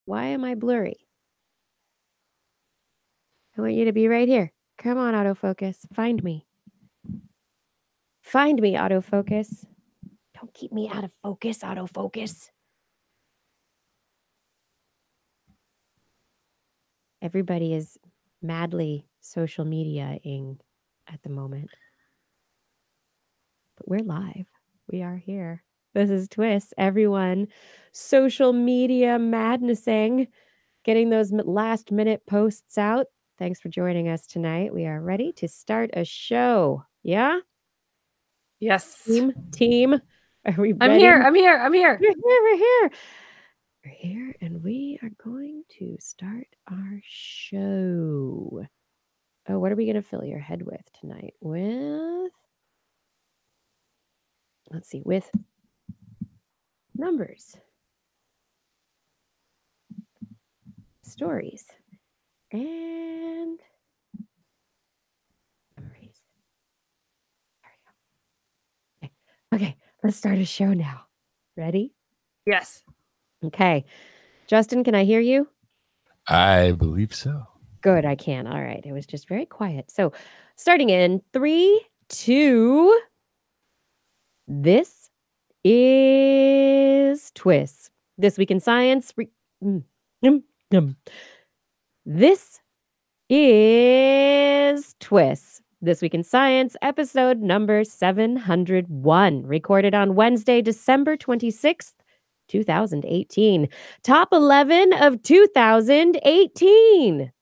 Why am I blurry? I want you to be right here. Come on, autofocus. Find me. Find me, autofocus. Don't keep me out of focus, autofocus. Everybody is madly social media-ing at the moment. But we're live. We are here. This is TWIS. Everyone social media madnessing, getting those last-minute posts out. Thanks for joining us tonight. We are ready to start a show. Yeah? Yes. Team. Are we ready? I'm here. We're here, and we are going to start our show. Oh, what are we going to fill your head with tonight? With numbers, stories, and memories. There we go. Okay, let's start a show now. Ready? Yes. Okay. Justin, can I hear you? I believe so. Good, I can. All right. It was just very quiet. So, starting in 3, 2. This is TWIS. This Week in Science. This is TWIS. This Week in Science, episode number 701, recorded on Wednesday, December 26th, 2018. Top 11 of 2018.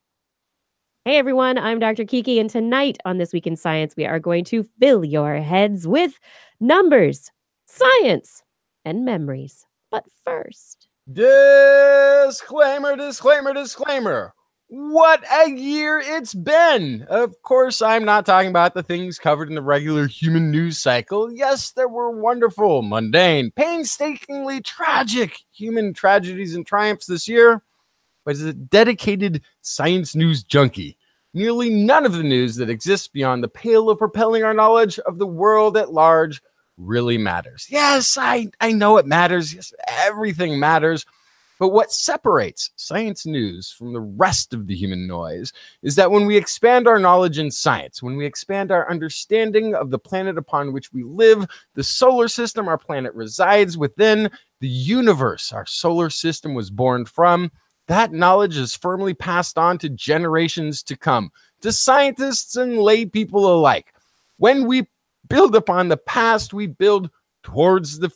Hey everyone, I'm Dr. Kiki, and tonight on This Week in Science, we are going to fill your heads with numbers, science, and memories. But first... Disclaimer. What a year it's been. Of course, I'm not talking about the things covered in the regular human news cycle. Yes, there were wonderful, mundane, painstakingly tragic human tragedies and triumphs this year. But as a dedicated science news junkie, nearly none of the news that exists beyond the pale of propelling our knowledge of the world at large really matters. Yes, I know it matters. Yes, everything matters. But what separates science news from the rest of the human noise is that when we expand our knowledge in science, when we expand our understanding of the planet upon which we live, the solar system our planet resides within, the universe our solar system was born from, that knowledge is firmly passed on to generations to come, to scientists and lay people alike. When we build upon the past, we build towards the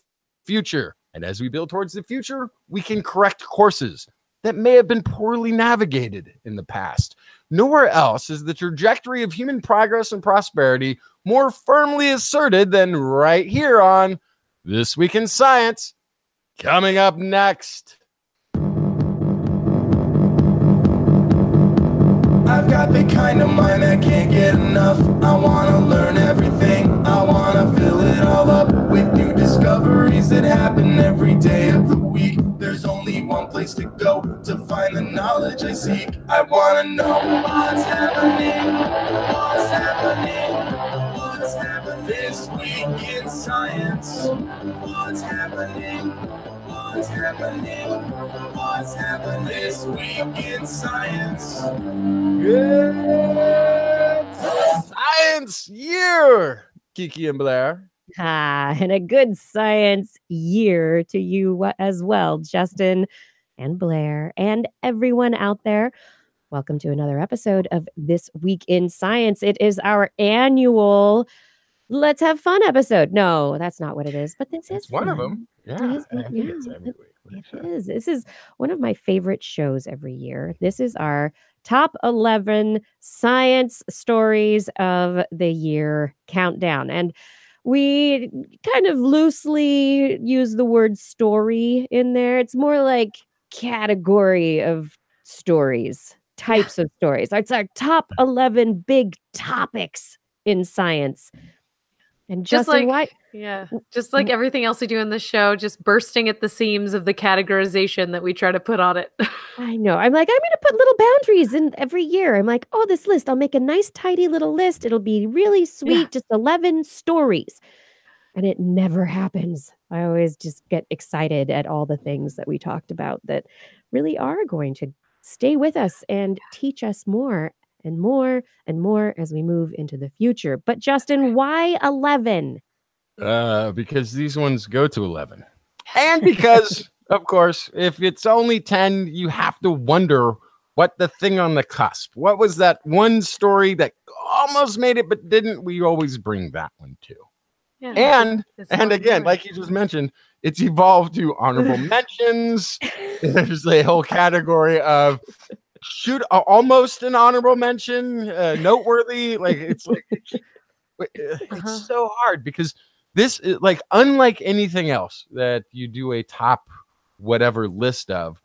future. And as we build towards the future, we can correct courses that may have been poorly navigated in the past. Nowhere else is the trajectory of human progress and prosperity more firmly asserted than right here on This Week in Science. Coming up next. I've got the kind of mind that can't get enough. I want to learn everything. I want to fill it all up with new discoveries that happen every day of the week. There's only one place to go to find the knowledge I seek. I want to know what's happening. What's happening? What's happening this week in science? What's happening? What's happening? What's happening this week in science? Good science year, Kiki and Blair. And a good science year to you as well, Justin and Blair and everyone out there. Welcome to another episode of This Week in Science. It is our annual Let's Have Fun episode. No, that's not what it is, but this is one fun. of them. Yeah, I think it's every week. It is. This is one of my favorite shows every year. This is our top 11 science stories of the year countdown. And we kind of loosely use the word story in there. It's more like category of stories, types of stories. It's our top 11 big topics in science. And Justin, just like everything else we do in the show, just bursting at the seams of the categorization that we try to put on it. I know. I'm going to put little boundaries in every year. I'm like, oh, this list, I'll make a nice, tidy little list. It'll be really sweet, just 11 stories. And it never happens. I always just get excited at all the things that we talked about that really are going to stay with us and teach us more and more and more as we move into the future. But Justin, why 11? Because these ones go to 11. And because, of course, if it's only 10, you have to wonder what the thing on the cusp. What was that one story that almost made it but didn't? We always bring that one too. Yeah, and again, like you just mentioned, it's evolved to honorable mentions. There's a whole category of almost an honorable mention, noteworthy. Like it's so hard because this is like unlike anything else that you do a top whatever list of.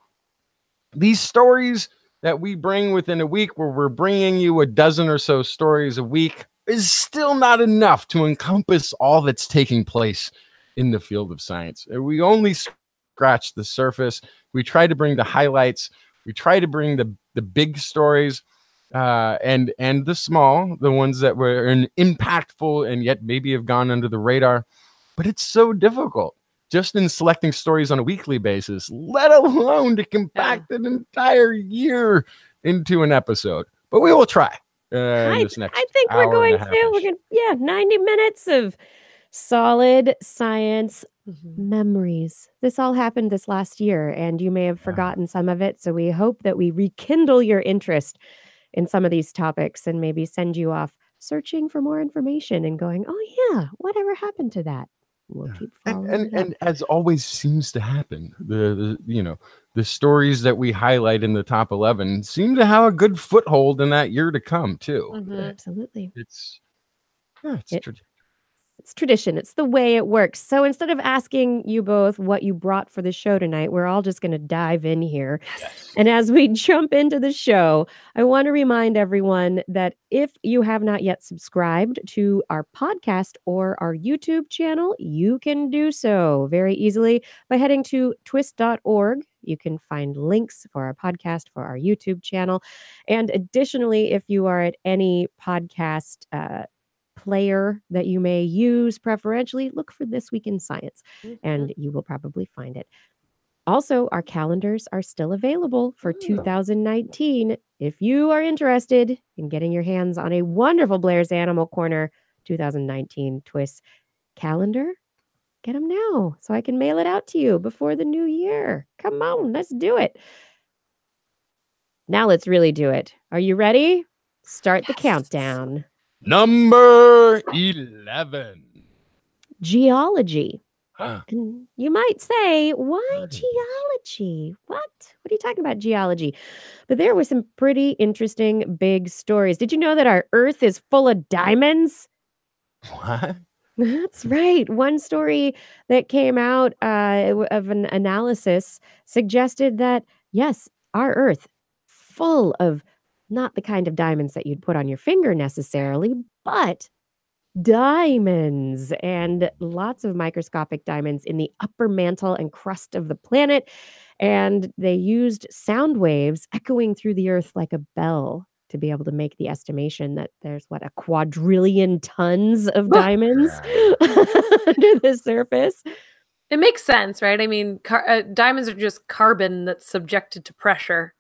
These stories that we bring within a week, where we're bringing you a dozen or so stories a week, is still not enough to encompass all that's taking place in the field of science. We only scratch the surface. We try to bring the highlights. We try to bring the big stories and the small, the ones that were impactful and yet maybe have gone under the radar. But it's so difficult just in selecting stories on a weekly basis, let alone to compact an entire year into an episode. But we will try. I think we're going to. 90 minutes of solid science memories. This all happened this last year, and you may have forgotten some of it. So we hope that we rekindle your interest in some of these topics and maybe send you off searching for more information and going, oh yeah, whatever happened to that? We'll keep following and as always seems to happen, the stories that we highlight in the top 11 seem to have a good foothold in that year to come too. Absolutely. It's tradition. It's the way it works. So instead of asking you both what you brought for the show tonight, we're all just going to dive in here. Yes. And as we jump into the show, I want to remind everyone that if you have not yet subscribed to our podcast or our YouTube channel, you can do so very easily by heading to TWIS.org. You can find links for our podcast, for our YouTube channel. And additionally, if you are at any podcast player that you may use preferentially, look for This Week in Science, and you will probably find it. Also, our calendars are still available for 2019. If you are interested in getting your hands on a wonderful Blair's Animal Corner 2019 TWIS calendar, get them now so I can mail it out to you before the new year. Come on, let's do it. Now let's really do it. Are you ready? Start the countdown. Number 11. Geology. And you might say, why geology? What are you talking about, geology? But there were some pretty interesting big stories. Did you know that our Earth is full of diamonds? What? That's right. One story that came out of an analysis suggested that, yes, our Earth, full of not the kind of diamonds that you'd put on your finger necessarily, but diamonds, and lots of microscopic diamonds in the upper mantle and crust of the planet. And they used sound waves echoing through the Earth like a bell to be able to make the estimation that there's a quadrillion tons of diamonds under the surface. It makes sense, right? I mean, diamonds are just carbon that's subjected to pressure.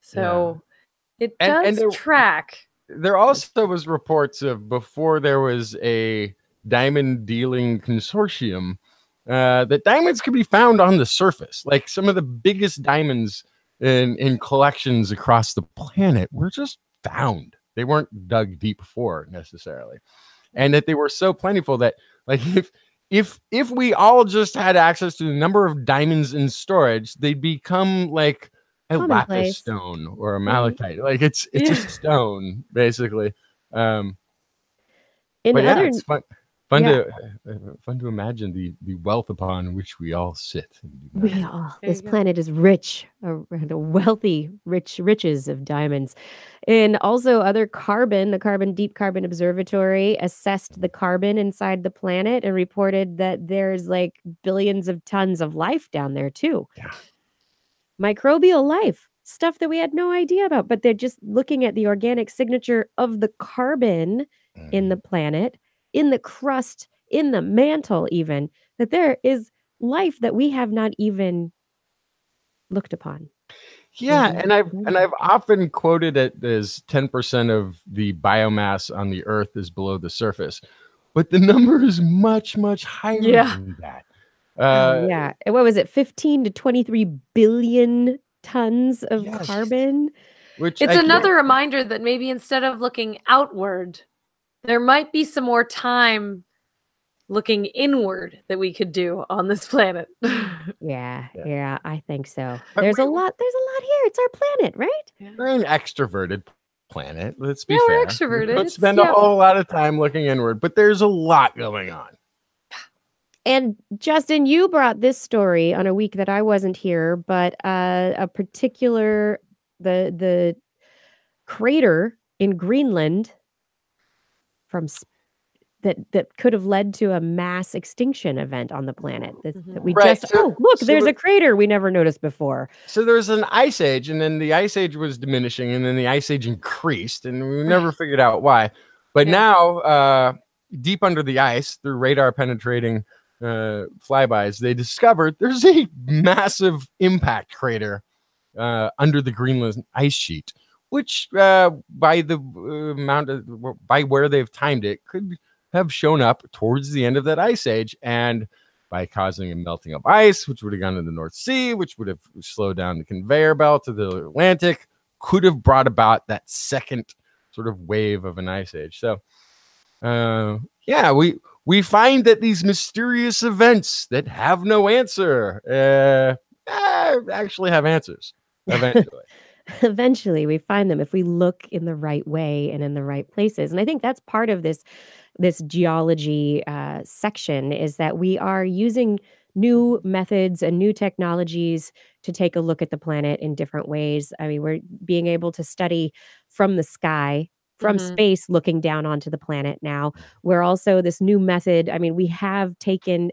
So it does track. There also was reports of, before there was a diamond dealing consortium, that diamonds could be found on the surface. Like some of the biggest diamonds in collections across the planet were just found. They weren't dug deep for necessarily. And that they were so plentiful that, like, if we all just had access to the number of diamonds in storage, they'd become like a lapis stone or a malachite. Like it's a stone basically. It's fun to imagine the wealth upon which we all sit. This planet is rich, a wealthy riches of diamonds. And also other carbon, the Deep Carbon Observatory assessed the carbon inside the planet and reported that there's like billions of tons of life down there too. Yeah. Microbial life, stuff that we had no idea about, but they're just looking at the organic signature of the carbon in the planet, in the crust, in the mantle even, that there is life that we have not even looked upon. Yeah, and I've often quoted it as 10% of the biomass on the Earth is below the surface, but the number is much, much higher than that. Yeah, and what was it? 15 to 23 billion tons of carbon. Which it's another reminder that maybe instead of looking outward, there might be some more time looking inward that we could do on this planet. Yeah, I think so. There's a lot here. It's our planet, right? Yeah. We're an extroverted planet. Let's be fair. We're extroverted. Let's spend a whole lot of time looking inward, but there's a lot going on. And Justin, you brought this story on a week that I wasn't here, but a particular the crater in Greenland from that could have led to a mass extinction event on the planet. That we there's a crater we never noticed before. So there was an ice age, and then the ice age was diminishing, and then the ice age increased, and we never figured out why. But now, deep under the ice, through radar penetrating flybys, they discovered there's a massive impact crater under the Greenland ice sheet, which by the by where they've timed it could have shown up towards the end of that ice age, and by causing a melting of ice, which would have gone to the North Sea, which would have slowed down the conveyor belt to the Atlantic, could have brought about that second sort of wave of an ice age. So we find that these mysterious events that have no answer actually have answers eventually. Eventually we find them if we look in the right way and in the right places. And I think that's part of this geology section, is that we are using new methods and new technologies to take a look at the planet in different ways. I mean, we're being able to study from the sky, from space, looking down onto the planet now. We're also this new method. I mean, we have taken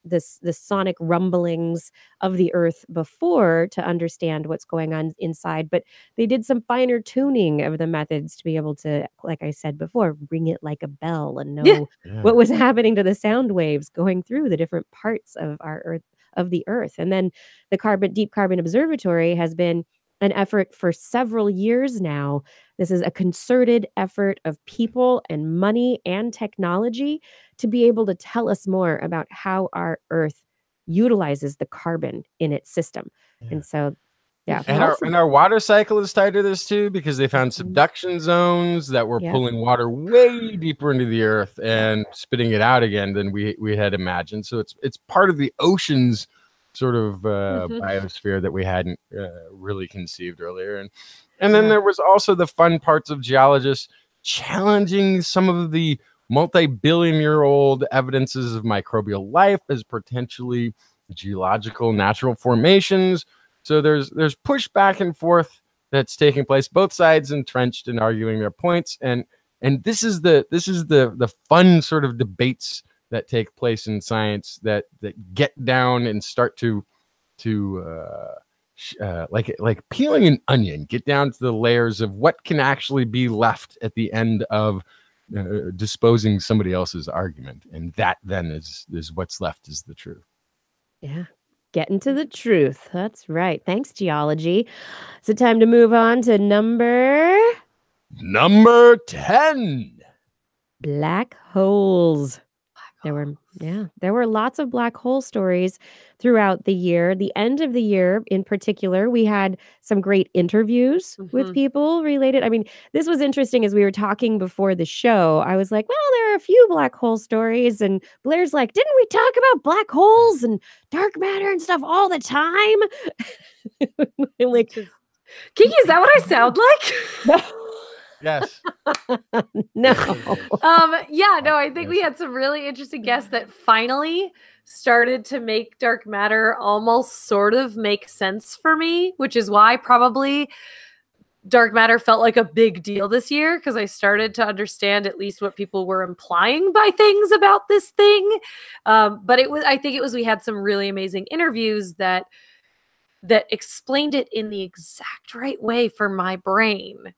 the sonic rumblings of the earth before to understand what's going on inside, but they did some finer tuning of the methods to be able to, like I said before, ring it like a bell and know what was happening to the sound waves going through the different parts of our earth, of the earth. And then the Deep Carbon Observatory has been an effort for several years now. This is a concerted effort of people and money and technology to be able to tell us more about how our Earth utilizes the carbon in its system. And so, and our water cycle is tied to this too, because they found subduction zones that were pulling water way deeper into the earth and spitting it out again than we had imagined. So it's part of the ocean's sort of biosphere that we hadn't really conceived earlier. And then there was also the fun parts of geologists challenging some of the multi-billion-year-old evidences of microbial life as potentially geological natural formations. So there's push back and forth that's taking place, both sides entrenched in arguing their points, and this is the fun sort of debates that take place in science that get down and start to like peeling an onion, get down to the layers of what can actually be left at the end of disposing somebody else's argument, and that then is what's left is the truth. Getting to the truth. That's right. Thanks, geology. Is it time to move on to number 10? Black holes. There were lots of black hole stories throughout the year. The end of the year in particular, we had some great interviews with people related. I mean, this was interesting as we were talking before the show. I was like, well, there are a few black hole stories. And Blair's like, didn't we talk about black holes and dark matter and stuff all the time? I'm like, Kiki, is that what I sound like? No. Yes. No. I think we had some really interesting guests that finally started to make dark matter almost sort of make sense for me, which is why probably dark matter felt like a big deal this year, because I started to understand at least what people were implying by things about this thing. But I think we had some really amazing interviews that explained it in the exact right way for my brain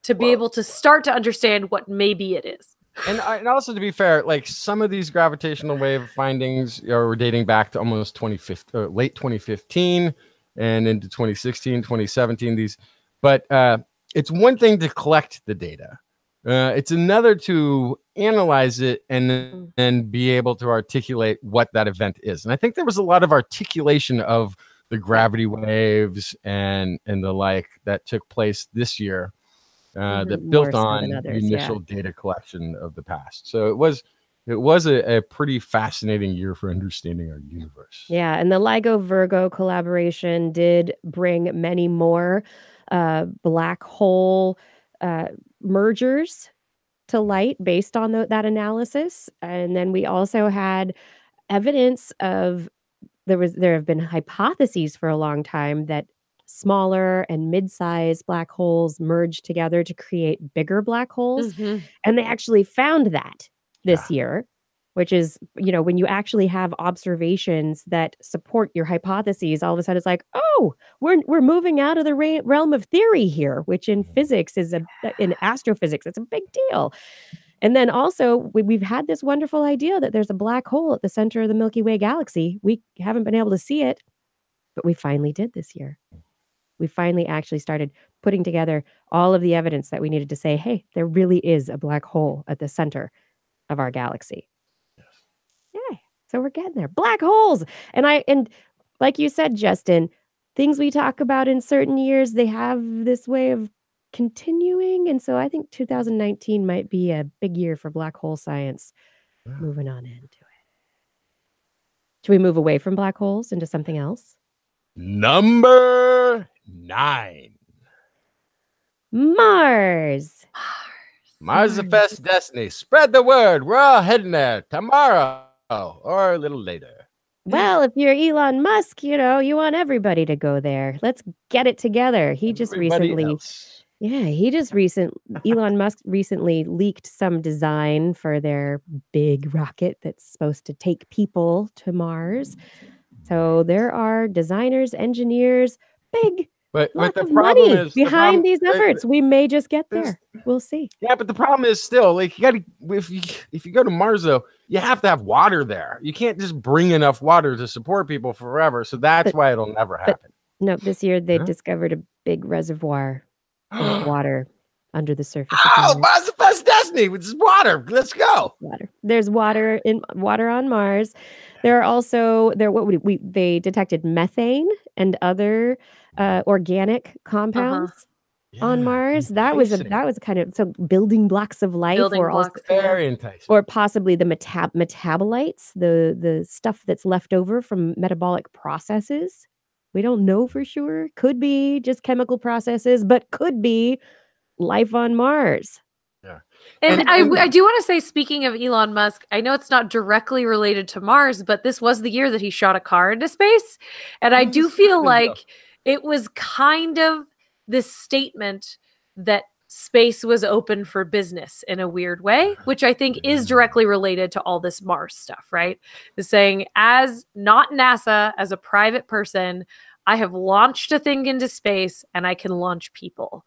to be able to start to understand what maybe it is. And also, to be fair, like some of these gravitational wave findings are dating back to almost 2015, late 2015 and into 2016, 2017. But it's one thing to collect the data. It's another to analyze it and then be able to articulate what that event is. And I think there was a lot of articulation of the gravity waves and the like that took place this year. That built on the initial data collection of the past. So it was a pretty fascinating year for understanding our universe. Yeah, and the LIGO-Virgo collaboration did bring many more black hole mergers to light based on that analysis. And then we also had evidence of there have been hypotheses for a long time that smaller and mid-sized black holes merge together to create bigger black holes. And they actually found that this year, which is, when you actually have observations that support your hypotheses, all of a sudden it's like, oh, we're moving out of the realm of theory here, which in physics in astrophysics, it's a big deal. And then also, we've had this wonderful idea that there's a black hole at the center of the Milky Way galaxy. We haven't been able to see it, but we finally did this year. We finally actually started putting together all of the evidence that we needed to say, hey, there really is a black hole at the center of our galaxy. Yeah, so we're getting there. Black holes. And like you said, Justin, things we talk about in certain years, they have this way of continuing. And so I think 2019 might be a big year for black hole science. Moving on into it. Should we move away from black holes into something else? Number 9. Mars. Mars is the best destiny. Spread the word. We're all heading there tomorrow or a little later. Well, if you're Elon Musk, you want everybody to go there. Let's get it together. Elon Musk recently leaked some design for their big rocket that's supposed to take people to Mars. So there are designers, engineers, but lots the of problem money is behind these efforts. We may just get there. We'll see. Yeah, but the problem is still, like, if you go to Mars, though, you have to have water there. You can't just bring enough water to support people forever. So that's why it'll never happen. No, this year they discovered a big reservoir of water under the surface. Mars is the best destiny with water. Let's go. There's water on Mars. There are also they detected methane and other organic compounds on Mars. That was kind of building blocks of life, very enticing, or possibly the metabolites, the stuff that's left over from metabolic processes. We don't know for sure. Could be just chemical processes, but could be life on Mars. Yeah. And I do want to say, speaking of Elon Musk, I know it's not directly related to Mars, but this was the year that he shot a car into space. And I do feel like it was kind of this statement that space was open for business in a weird way, which I think is directly related to all this Mars stuff, right? Is saying, as not NASA, as a private person, I have launched a thing into space and I can launch people.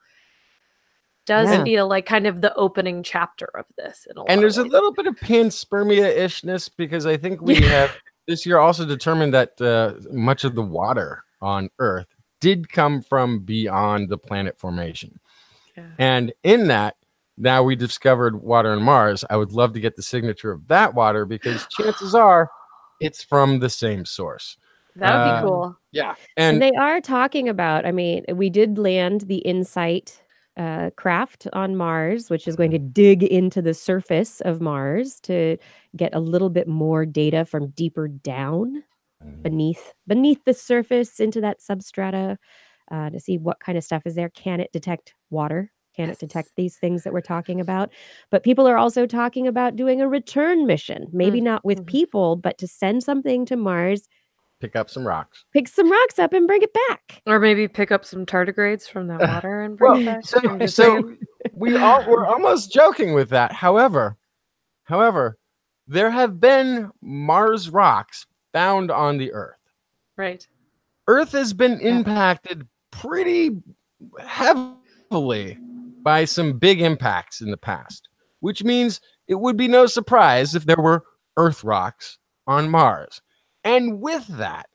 Does feel like kind of the opening chapter of this. And there's a little bit of panspermia-ishness, because I think we have this year also determined that much of the water on Earth did come from beyond the planet formation. Yeah. And in that, now we discovered water on Mars. I would love to get the signature of that water, because chances are it's from the same source. That would be cool. Yeah. And they are talking about, we did land the InSight craft on Mars, which is going to dig into the surface of Mars to get a little bit more data from deeper down beneath the surface into that substrata to see what kind of stuff is there. Can it detect water? Can it detect these things that we're talking about? But people are also talking about doing a return mission, maybe not with people, but to send something to Mars. Pick up some rocks. Pick some rocks up and bring it back. Or maybe pick up some tardigrades from that water and bring it back. So we're almost joking with that. However, there have been Mars rocks found on the Earth. Right. Earth has been impacted pretty heavily by some big impacts in the past, which means it would be no surprise if there were Earth rocks on Mars. And with that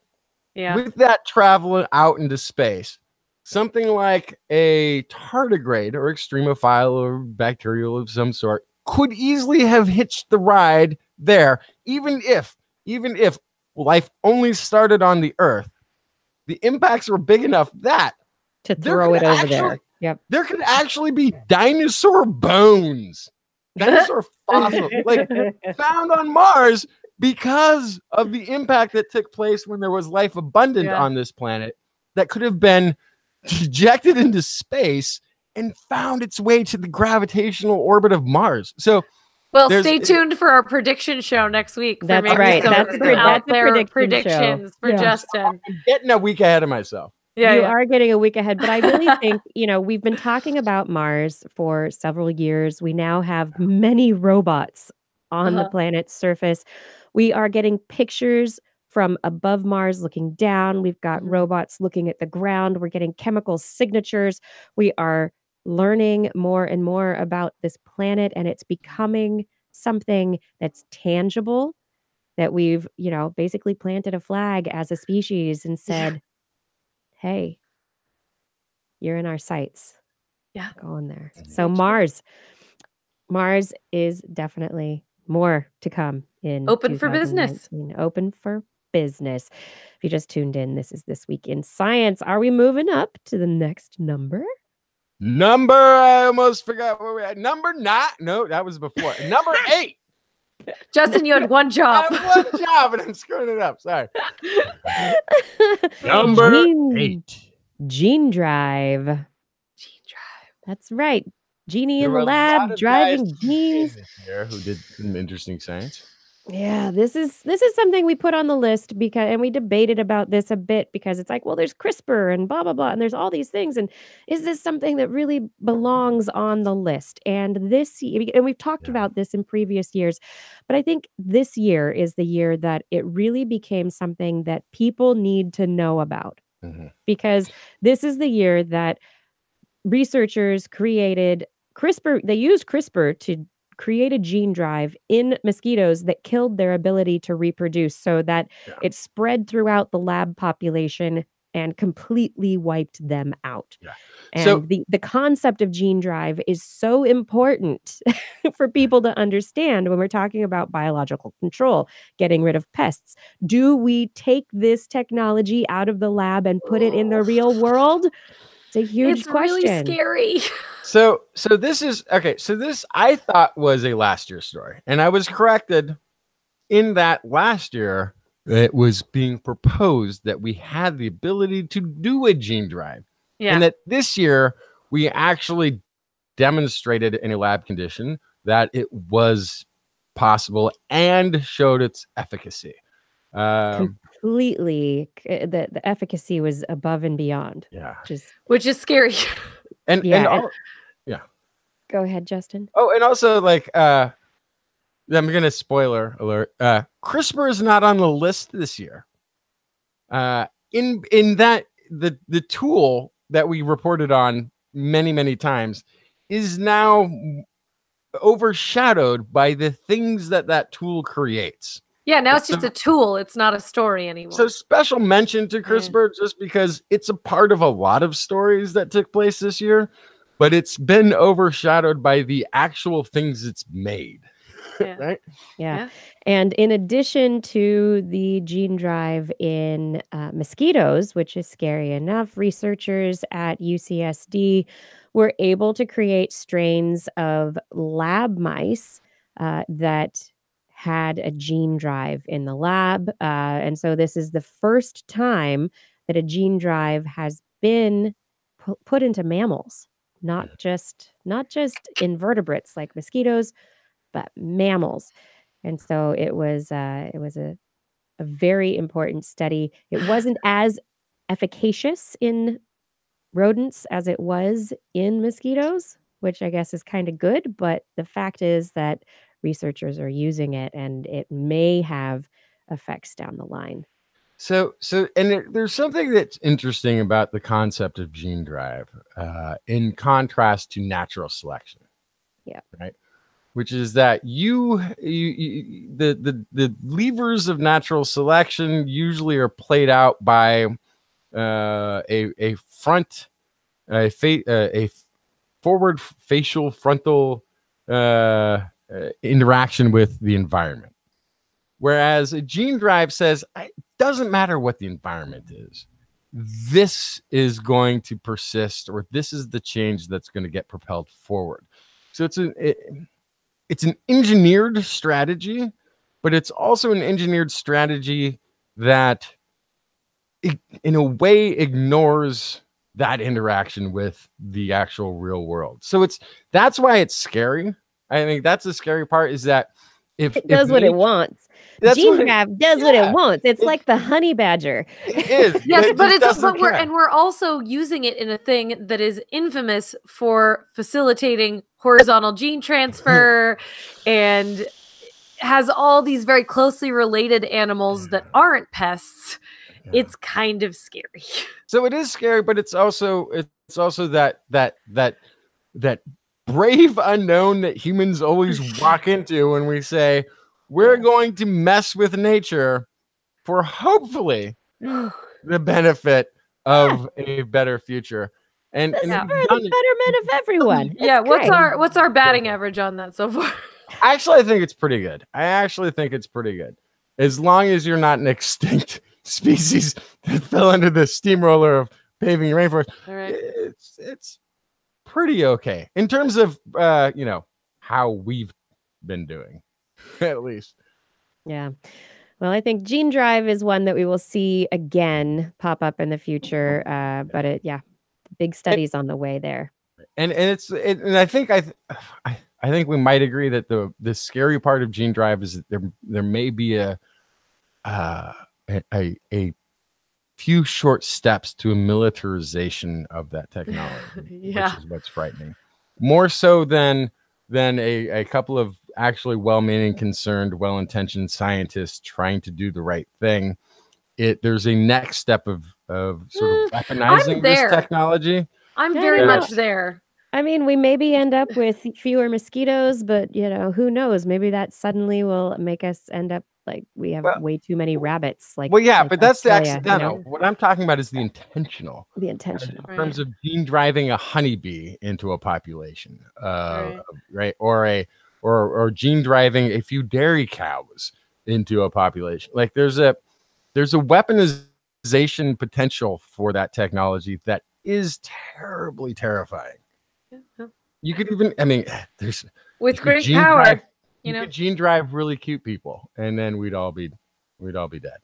travel out into space, something like a tardigrade or extremophile or bacterial of some sort could easily have hitched the ride there, even if life only started on the Earth. The impacts were big enough that to throw it over there. Yep. There could actually be dinosaur bones, dinosaur fossils, like found on Mars because of the impact that took place when there was life abundant on this planet that could have been ejected into space and found its way to the gravitational orbit of Mars. So, well, stay tuned for our prediction show next week. That's right. That's a predictions for Justin. I'm getting a week ahead of myself. Yeah, you are getting a week ahead, but I really think, we've been talking about Mars for several years. We now have many robots on the planet's surface. We are getting pictures from above Mars looking down. We've got robots looking at the ground. We're getting chemical signatures. We are learning more and more about this planet, and it's becoming something that's tangible, that we've, basically planted a flag as a species and said, hey, you're in our sights. Yeah. Go on there. So Mars is definitely more to come in Open for business. Open for business. If you just tuned in, this is This Week in Science. Are we moving up to the next number? I almost forgot where we had. Number 9. No, that was before. Number 8. Justin, you had one job. I have one job, and I'm screwing it up. Sorry. Number 8. Gene drive. That's right. Genie in the lab driving genes. Who did some interesting science. Yeah, this is something we put on the list and we debated about this a bit because it's like, well, there's CRISPR and blah, blah, blah, and there's all these things. And is this something that really belongs on the list? And we've talked about this in previous years, but I think this year is the year that it really became something that people need to know about, because this is the year that researchers created CRISPR. They used CRISPR to create a gene drive in mosquitoes that killed their ability to reproduce, so that it spread throughout the lab population and completely wiped them out. Yeah. And so the concept of gene drive is so important for people to understand when we're talking about biological control, getting rid of pests. Do we take this technology out of the lab and put it in the real world? It's a huge question. It's really scary. So this is okay. So this I thought was a last year story, and I was corrected in that last year it was being proposed that we had the ability to do a gene drive, and that this year we actually demonstrated in a lab condition that it was possible and showed its efficacy. Completely, the efficacy was above and beyond. Yeah, which is scary. Go ahead, Justin. Oh, and also, like, I'm gonna spoiler alert. CRISPR is not on the list this year. In that the tool that we reported on many times is now overshadowed by the things that tool creates. Yeah, now it's just a tool. It's not a story anymore. So special mention to CRISPR just because it's a part of a lot of stories that took place this year, but it's been overshadowed by the actual things it's made. Right? Yeah. And in addition to the gene drive in mosquitoes, which is scary enough, researchers at UCSD were able to create strains of lab mice that had a gene drive in the lab. And so this is the first time that a gene drive has been put into mammals, not just invertebrates like mosquitoes, but mammals. And so it was a very important study. It wasn't as efficacious in rodents as it was in mosquitoes, which I guess is kind of good. But the fact is that researchers are using it, and it may have effects down the line. So, there's something that's interesting about the concept of gene drive, in contrast to natural selection. Yeah. Right. which is that the levers of natural selection usually are played out by a forward facial frontal interaction with the environment. Whereas a gene drive says, it doesn't matter what the environment is. This is going to persist, or this is the change that's going to get propelled forward. So it's an engineered strategy, but it's also an engineered strategy that in a way ignores that interaction with the actual real world. So that's why it's scary. I think that's the scary part, is that if it does what it wants. Gene drive does what it wants. It's like the honey badger. It is. Yes, but we're also using it in a thing that is infamous for facilitating horizontal gene transfer and has all these very closely related animals that aren't pests. It's kind of scary. So it is scary, but it's also that brave unknown that humans always walk into when we say we're going to mess with nature for hopefully the benefit of a better future. And for the betterment of everyone. Yeah, what's our batting average on that so far? Actually, I think it's pretty good. As long as you're not an extinct species that fell under the steamroller of paving rainforest. All right. It's pretty okay in terms of how we've been doing, at least. Yeah. Well, I think gene drive is one that we will see again pop up in the future. But big studies on the way there. And I think we might agree that the scary part of gene drive is that there may be a few short steps to a militarization of that technology, which is what's frightening. More so than a couple of actually well-meaning, concerned, well-intentioned scientists trying to do the right thing. There's a next step of sort of weaponizing this technology. I'm very much there. I mean, we maybe end up with fewer mosquitoes, but who knows? Maybe that suddenly will make us end up like we have way too many rabbits. But that's the accidental. What I'm talking about is the intentional. The intentional. In terms of gene driving a honeybee into a population, right? Or gene driving a few dairy cows into a population. Like there's a weaponization potential for that technology that is terribly terrifying. You could even, there's with great power. You could gene drive really cute people, and then we'd all be dead.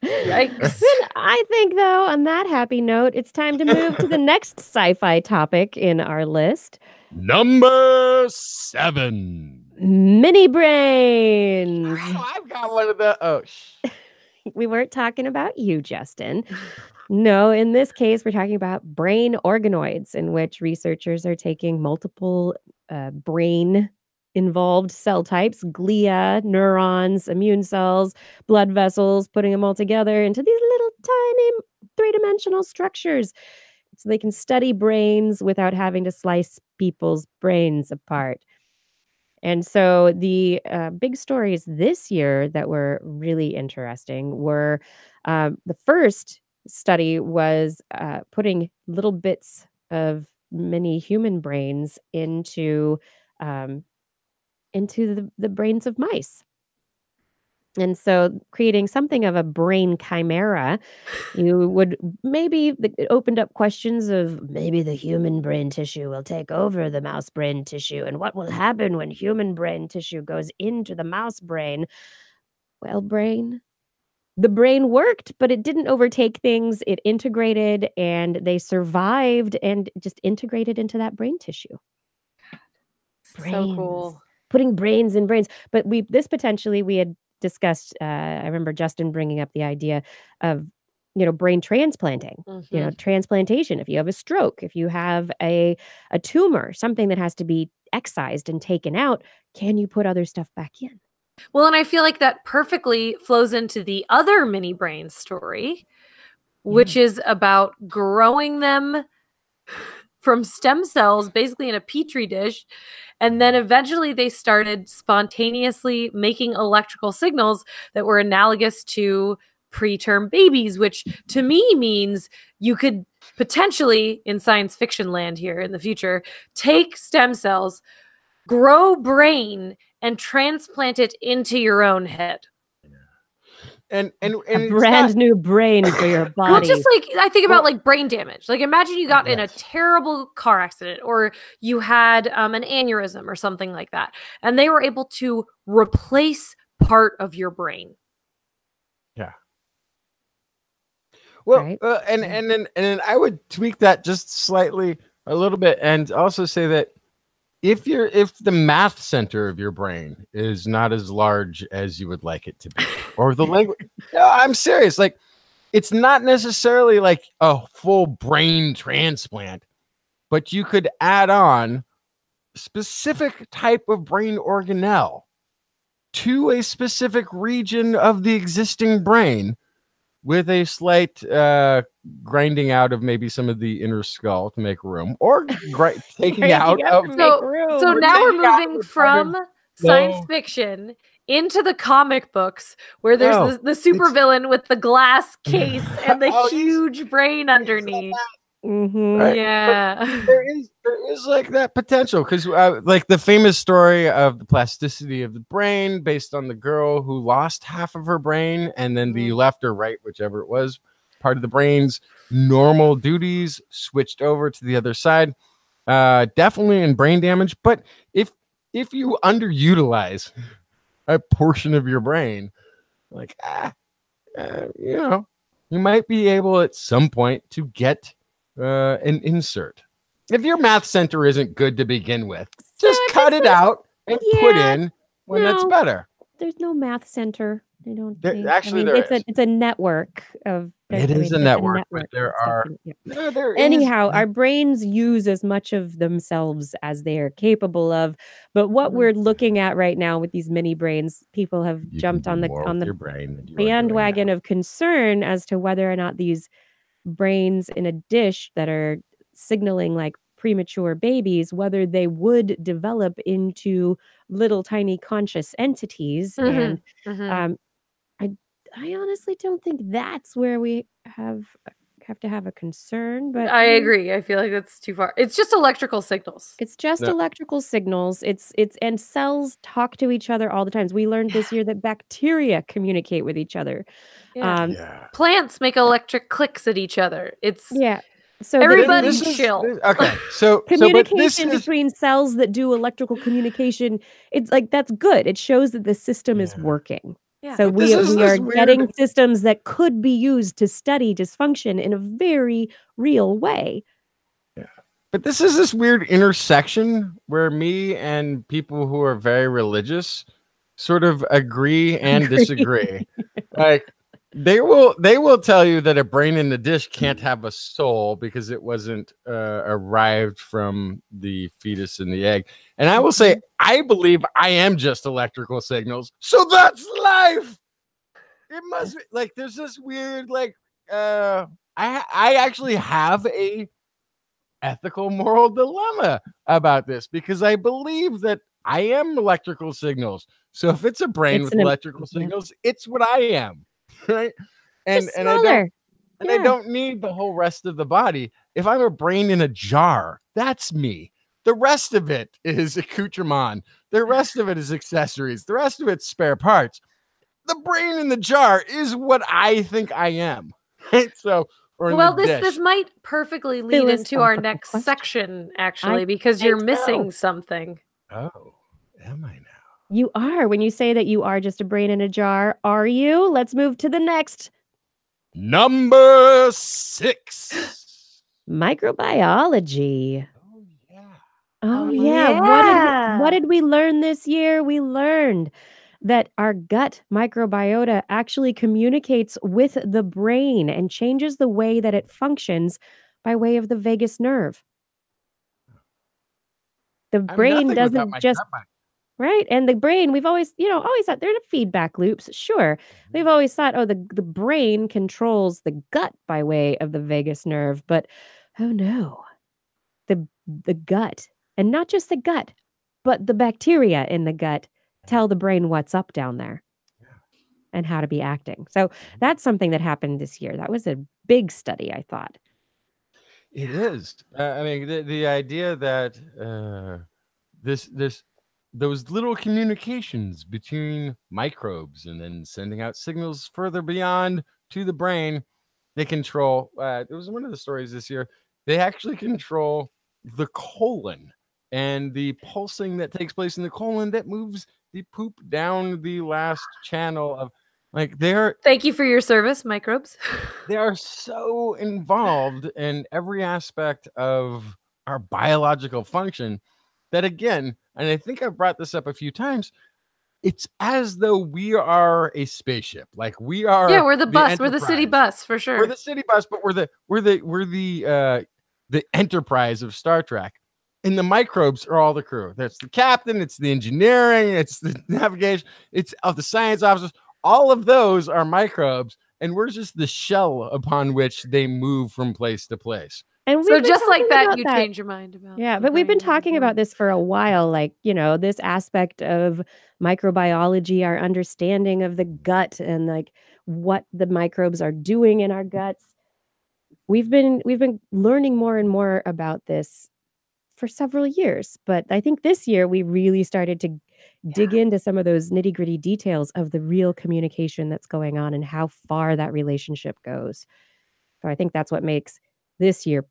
Yikes. I think, though, on that happy note, it's time to move to the next sci-fi topic in our list. Number 7. Mini brains. Oh, I've got one of the. We weren't talking about you, Justin. No, in this case, we're talking about brain organoids, in which researchers are taking multiple brain-involved cell types, glia, neurons, immune cells, blood vessels, putting them all together into these little tiny three-dimensional structures so they can study brains without having to slice people's brains apart. And so the big stories this year that were really interesting were the first study was putting little bits of mini human brains into the brains of mice. And so creating something of a brain chimera, it opened up questions of maybe the human brain tissue will take over the mouse brain tissue, and what will happen when human brain tissue goes into the mouse brain? Well, the brain worked, but it didn't overtake things. It integrated, and they survived and just integrated into that brain tissue. Brains. So cool. Putting brains in brains. But we had discussed, I remember Justin bringing up the idea of, brain transplanting, transplantation. If you have a stroke, if you have a tumor, something that has to be excised and taken out, can you put other stuff back in? Well, and I feel like that perfectly flows into the other mini brain story, which is about growing them from stem cells, basically in a petri dish, And then eventually they started spontaneously making electrical signals that were analogous to preterm babies, which to me means you could potentially, in science fiction land here in the future, take stem cells, grow brain, and transplant it into your own head. And a brand new brain for your body. Well, just like I think about like brain damage. Like imagine you got in a terrible car accident, or you had an aneurysm or something like that, and they were able to replace part of your brain. Yeah. Well, Right. And then I would tweak that just slightly a little bit, and also say that if the math center of your brain is not as large as you would like it to be, or the language, no, I'm serious. Like, it's not necessarily like a full brain transplant, but you could add on specific type of brain organelle to a specific region of the existing brain, with a slight grinding out of maybe some of the inner skull to make room, or taking out of. So now we're moving from science fiction into the comic books, where there's the supervillain with the glass case and the huge brain underneath. Right? Yeah, but there is like that potential, because like the famous story of the plasticity of the brain, based on the girl who lost half of her brain, and then the left or right, whichever it was, part of the brain's normal duties switched over to the other side. Definitely in brain damage, but if you underutilize a portion of your brain, like you might be able at some point to get an insert. If your math center isn't good to begin with, just cut it out and put in when that's better. There's no math center. I don't think. Actually, it's a network of. It is a network, but there are. Anyhow, our brains use as much of themselves as they are capable of. But what we're looking at right now with these mini brains, people have jumped on the bandwagon of concern as to whether or not these brains in a dish that are signaling like premature babies, whether they would develop into little tiny conscious entities. And I honestly don't think that's where we have to have a concern. But I agree. I feel like that's too far. It's just electrical signals. It's just electrical signals. It's and cells talk to each other all the time. We learned this year that bacteria communicate with each other. Plants make electric clicks at each other. It's so everybody chill. Okay, so communication between cells that do electrical communication, it's like that's good. It shows that the system is working. Yeah. So we are getting systems that could be used to study dysfunction in a very real way. Yeah. But this is this weird intersection where me and people who are very religious sort of agree and disagree. Like they will tell you that a brain in the dish can't have a soul because it wasn't arrived from the fetus in the egg. And I will say, I believe I am just electrical signals. So that's life. It must be like there's this weird like I actually have a ethical moral dilemma about this, because I believe that I am electrical signals. So if it's a brain with electrical signals, it's what I am. Right. And I don't need the whole rest of the body. If I'm a brain in a jar, that's me. The rest of it is accoutrement. The rest of it is accessories. The rest of it's spare parts. The brain in the jar is what I think I am. Right. So this might perfectly lead into our next section, actually, because you're missing something. Oh, am I now? You are. When you say that you are just a brain in a jar, are you? Let's move to the next. Number 6. Microbiology. Oh, yeah. What did we learn this year? We learned that our gut microbiota actually communicates with the brain and changes the way that it functions by way of the vagus nerve. The brain doesn't just... Right. And the brain, we've always thought they're in feedback loops. Sure. We've always thought, the brain controls the gut by way of the vagus nerve. But oh no, the gut, and not just the gut, but the bacteria in the gut tell the brain what's up down there and how to be acting. So that's something that happened this year. That was a big study, I thought. It is. I mean, the idea that those little communications between microbes and then sending out signals further beyond to the brain, they control. It was one of the stories this year. They actually control the colon and the pulsing that takes place in the colon that moves the poop down the last channel of. Like Thank you for your service, microbes. They are so involved in every aspect of our biological function that, again, and I think I've brought this up a few times, it's as though we are a spaceship. Like we are. Yeah, we're the bus. We're the Enterprise. city bus for sure. We're the city bus, but we're the Enterprise of Star Trek. And the microbes are all the crew. That's the captain, it's the engineering, it's the navigation, it's of the science officers. All of those are microbes, and we're just the shell upon which they move from place to place. And so just like that, you change your mind about. Yeah, but we've been talking about this for a while, like, this aspect of microbiology, our understanding of the gut and like what the microbes are doing in our guts. We've been learning more and more about this for several years, but I think this year we really started to dig into some of those nitty-gritty details of the real communication that's going on and how far that relationship goes. So I think that's what makes this year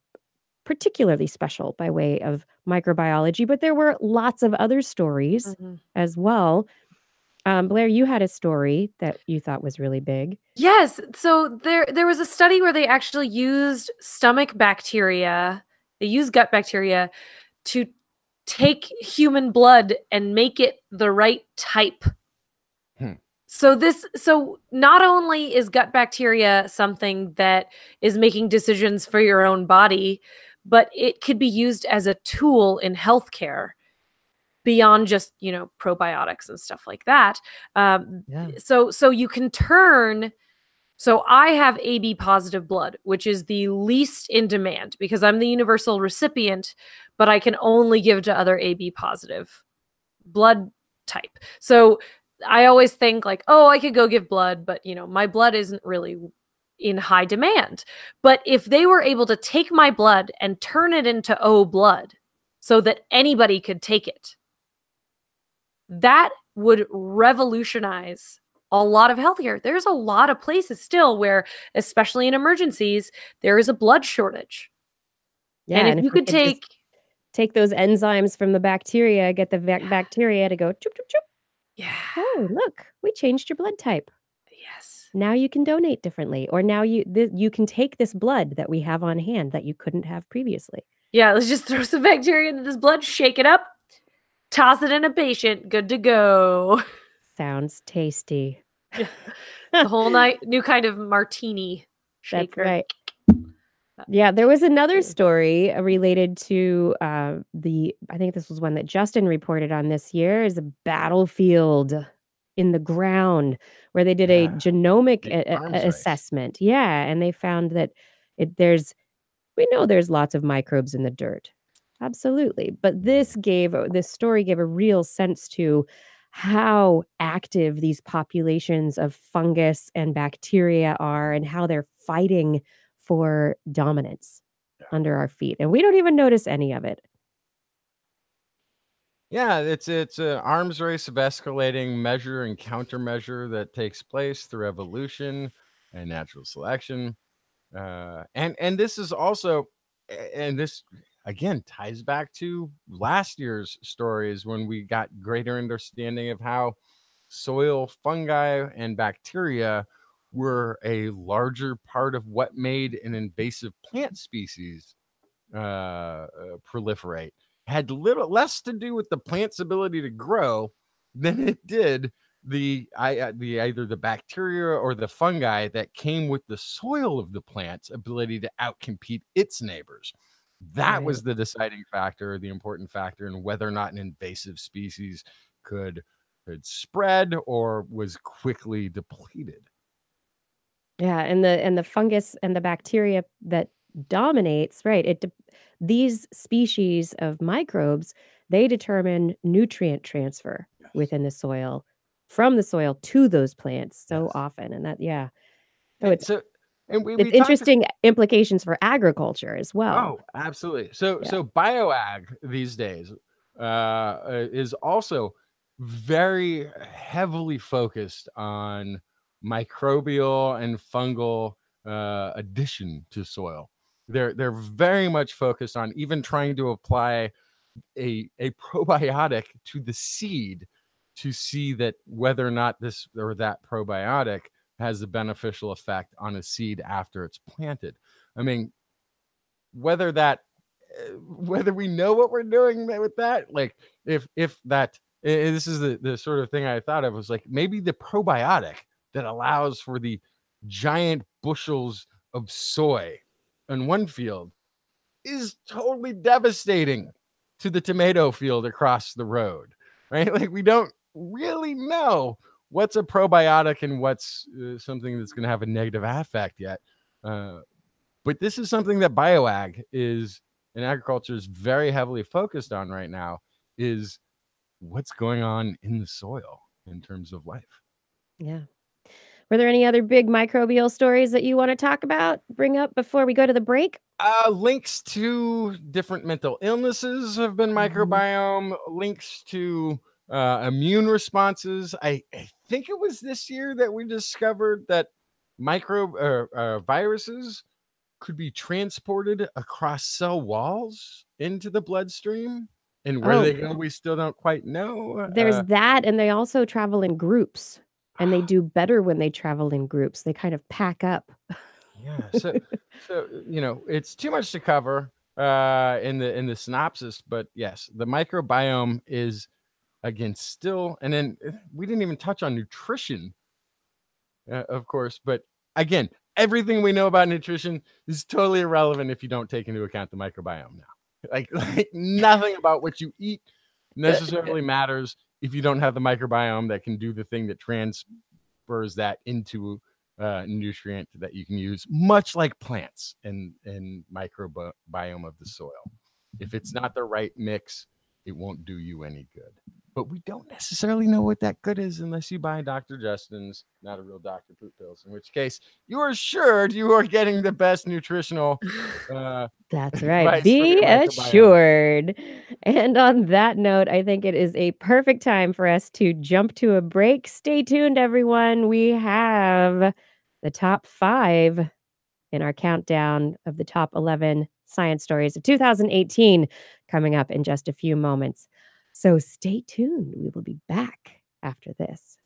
particularly special by way of microbiology, but there were lots of other stories as well. Blair, you had a story that you thought was really big. Yes. So there was a study where they actually used stomach bacteria. They used gut bacteria to take human blood and make it the right type. So not only is gut bacteria something that is making decisions for your own body, but it could be used as a tool in healthcare beyond just, probiotics and stuff like that. So you can turn. So I have AB positive blood, which is the least in demand because I'm the universal recipient, but I can only give to other AB positive blood type. So I always think like, oh, I could go give blood, but my blood isn't really in high demand. But if they were able to take my blood and turn it into O blood so that anybody could take it, that would revolutionize a lot of healthcare. There's a lot of places still where, especially in emergencies, there is a blood shortage. Yeah, and if you could take those enzymes from the bacteria, get the bacteria to go choop, choop, choop. Yeah. Oh, look, we changed your blood type. Yes. Now you can donate differently, or now you can take this blood that we have on hand that you couldn't have previously. Yeah, let's just throw some bacteria into this blood, shake it up, toss it in a patient, good to go. Sounds tasty. It's a whole new kind of martini shaker. That's right. Yeah, there was another story related to I think this was one that Justin reported on this year, is a battlefield in the ground where they did a genomic assessment. Yeah, and they found that we know there's lots of microbes in the dirt. Absolutely. But this story gave a real sense to how active these populations of fungus and bacteria are and how they're fighting for dominance under our feet. And we don't even notice any of it. Yeah, it's an arms race of escalating measure and countermeasure that takes place through evolution and natural selection. And this is also, and this again ties back to last year's stories when we got greater understanding of how soil fungi and bacteria were a larger part of what made an invasive plant species proliferate. Had less to do with the plant's ability to grow than it did either the bacteria or the fungi that came with the soil of the plant's ability to outcompete its neighbors. That was the deciding factor, the important factor in whether or not an invasive species could spread or was quickly depleted. Yeah, and the fungus and the bacteria that dominates, right? These species of microbes, they determine nutrient transfer within the soil, from the soil to those plants so often. And that, yeah. So it's we talked interesting implications for agriculture as well. Oh, absolutely. So bioag these days is also very heavily focused on microbial and fungal addition to soil. They're very much focused on even trying to apply a probiotic to the seed to see that whether or not this or that probiotic has a beneficial effect on a seed after it's planted. I mean, whether we know what we're doing with that, like if that this is the sort of thing I thought of, was like maybe the probiotic that allows for the giant bushels of soy in one field is totally devastating to the tomato field across the road, right? Like we don't really know what's a probiotic and what's something that's going to have a negative effect yet. But this is something that bioag is in agriculture is very heavily focused on right now, is what's going on in the soil in terms of life. Yeah. Were there any other big microbial stories that you want to talk about, bring up before we go to the break? Links to different mental illnesses have been microbiome, links to immune responses. I think it was this year that we discovered that viruses could be transported across cell walls into the bloodstream, and where they go, we still don't quite know. There's that, and they also travel in groups, and they do better when they travel in groups. They kind of pack up. Yeah, so it's too much to cover in the synopsis, but yes, the microbiome is again still, and then we didn't even touch on nutrition, of course, but again, everything we know about nutrition is totally irrelevant if you don't take into account the microbiome now. Like nothing about what you eat necessarily matters if you don't have the microbiome that can do the thing that transfers that into nutrient that you can use, much like plants and microbiome of the soil. If it's not the right mix, it won't do you any good. But we don't necessarily know what that good is unless you buy Dr. Justin's, not a real Dr. Poop pills, in which case you are assured you are getting the best nutritional that's right. Be assured. And on that note, I think it is a perfect time for us to jump to a break. Stay tuned, everyone. We have the top 5 in our countdown of the top 11 science stories of 2018 coming up in just a few moments. So stay tuned. We will be back after this.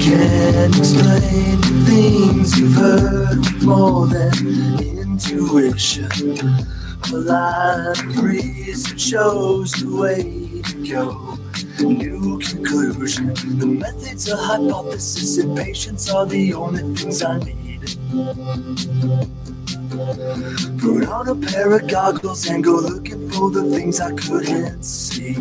Can't explain things you've heard with more than intuition. A lot of reason shows the way to go. New conclusion. The methods of hypothesis and patience are the only things I need. Put on a pair of goggles and go looking for the things I couldn't see.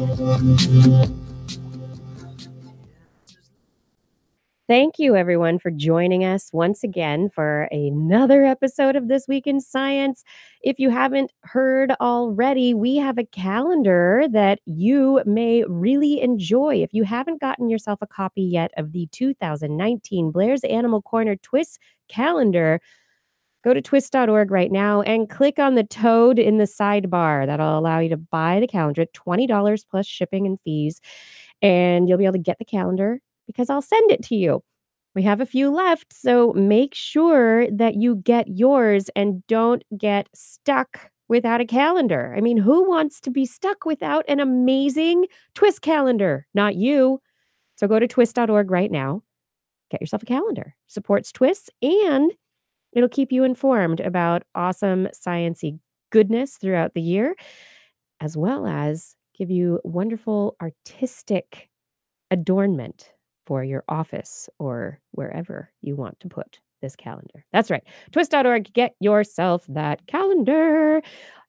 Thank you, everyone, for joining us once again for another episode of This Week in Science. If you haven't heard already, we have a calendar that you may really enjoy. If you haven't gotten yourself a copy yet of the 2019 Blair's Animal Corner TWIS Calendar, go to twis.org right now and click on the toad in the sidebar. That'll allow you to buy the calendar at $20 plus shipping and fees. And you'll be able to get the calendar because I'll send it to you. We have a few left, so make sure that you get yours and don't get stuck without a calendar. I mean, who wants to be stuck without an amazing TWIS calendar? Not you. So go to twis.org right now. Get yourself a calendar. Supports TWIS, and it'll keep you informed about awesome science-y goodness throughout the year, as well as give you wonderful artistic adornment for your office or wherever you want to put this calendar. That's right. Twis.org, get yourself that calendar.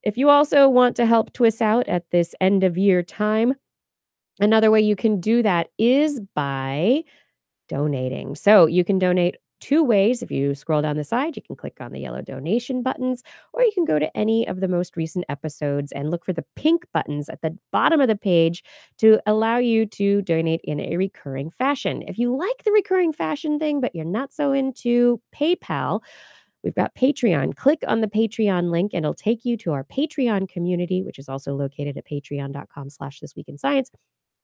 If you also want to help TWIS out at this end of year time, another way you can do that is by donating. So you can donate two ways. If you scroll down the side, you can click on the yellow donation buttons, or you can go to any of the most recent episodes and look for the pink buttons at the bottom of the page to allow you to donate in a recurring fashion. If you like the recurring fashion thing, but you're not so into PayPal, we've got Patreon. Click on the Patreon link and it'll take you to our Patreon community, which is also located at patreon.com/thisweekinscience.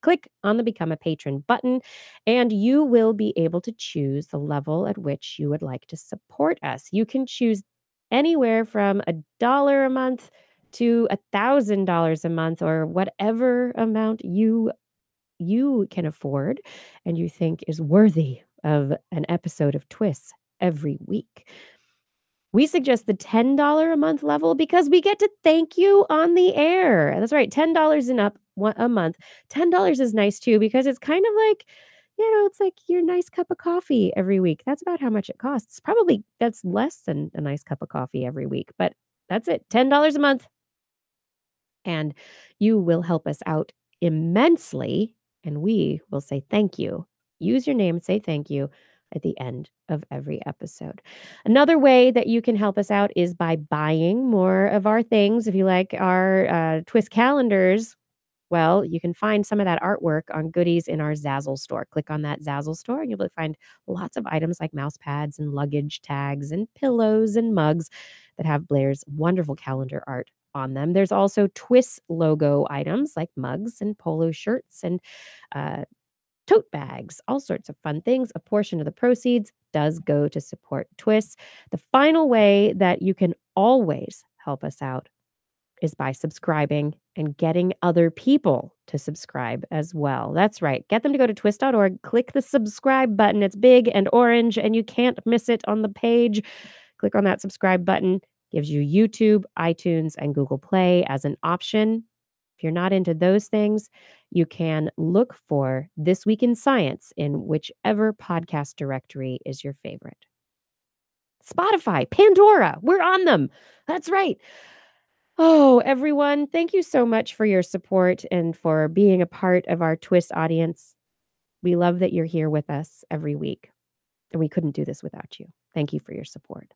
Click on the Become a Patron button, and you will be able to choose the level at which you would like to support us. You can choose anywhere from $1 a month to $1,000 a month, or whatever amount you can afford and you think is worthy of an episode of TWIS every week. We suggest the $10 a month level because we get to thank you on the air. That's right, $10 and up a month. $10 is nice too because it's kind of like, it's like your nice cup of coffee every week. That's about how much it costs. Probably that's less than a nice cup of coffee every week, but that's it. $10 a month. And you will help us out immensely, and we will say thank you. Use your name, say thank you at the end of every episode. Another way that you can help us out is by buying more of our things. If you like our TWIS calendars, well, you can find some of that artwork on goodies in our Zazzle store. Click on that Zazzle store and you'll find lots of items like mouse pads and luggage tags and pillows and mugs that have Blair's wonderful calendar art on them. There's also TWIS logo items like mugs and polo shirts and tote bags, all sorts of fun things. A portion of the proceeds does go to support TWIS. The final way that you can always help us out is by subscribing and getting other people to subscribe as well. That's right. Get them to go to twis.org, click the subscribe button. It's big and orange and you can't miss it on the page. Click on that subscribe button. Gives you YouTube, iTunes, and Google Play as an option. If you're not into those things, you can look for This Week in Science in whichever podcast directory is your favorite. Spotify, Pandora, we're on them. That's right. Oh, everyone, thank you so much for your support and for being a part of our TWIS audience. We love that you're here with us every week, and we couldn't do this without you. Thank you for your support.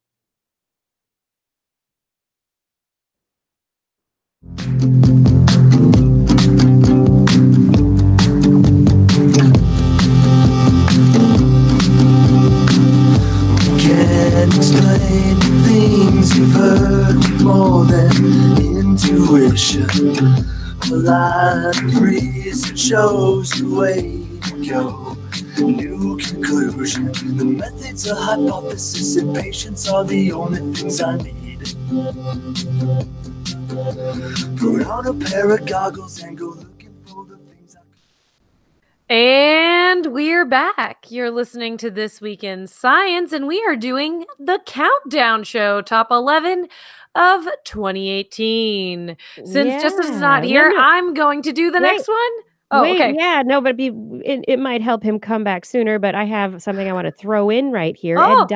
Can't explain things you've heard more than intuition. A lot of reason shows the way to go. New conclusion. The methods of hypothesis and patience are the only things I need. Put on a pair of goggles and go looking for the things I... And we're back. You're listening to This Week in Science, and we are doing the countdown show, top 11 of 2018. Since Justin's not here, I'm going to do the next one. Oh, wait, okay. Yeah, no, but it might help him come back sooner, but I have something I want to throw in right here. Oh.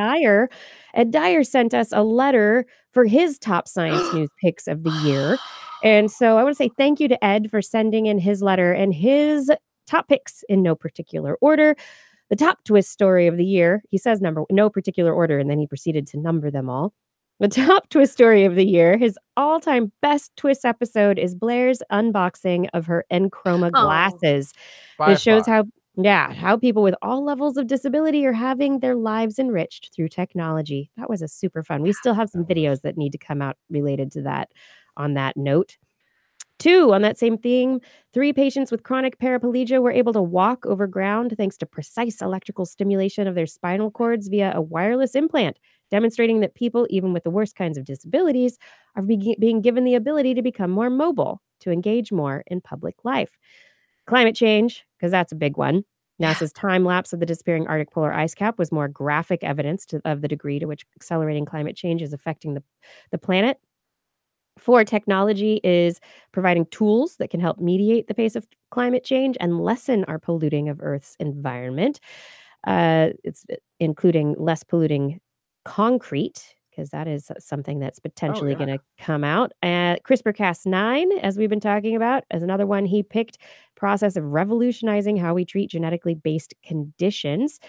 Ed Dyer sent us a letter for his top science news picks of the year. And so I want to say thank you to Ed for sending in his letter and his top picks in no particular order. The top TWIS story of the year, he says no particular order, and then he proceeded to number them all. The top TWIS story of the year, his all-time best TWIS episode, is Blair's unboxing of her Enchroma glasses. This shows how people with all levels of disability are having their lives enriched through technology. That was a super fun. We still have some videos that need to come out related to that on that note. 2, on that same theme, 3 patients with chronic paraplegia were able to walk over ground thanks to precise electrical stimulation of their spinal cords via a wireless implant, demonstrating that people, even with the worst kinds of disabilities, are being given the ability to become more mobile, to engage more in public life. Climate change, because that's a big one. NASA's time lapse of the disappearing Arctic polar ice cap was more graphic evidence of the degree to which accelerating climate change is affecting the planet. 4, technology is providing tools that can help mediate the pace of climate change and lessen our polluting of Earth's environment. It's including less polluting concrete because that is something that's potentially going to come out. CRISPR-Cas9, as we've been talking about, is another one he picked. Process of revolutionizing how we treat genetically based conditions.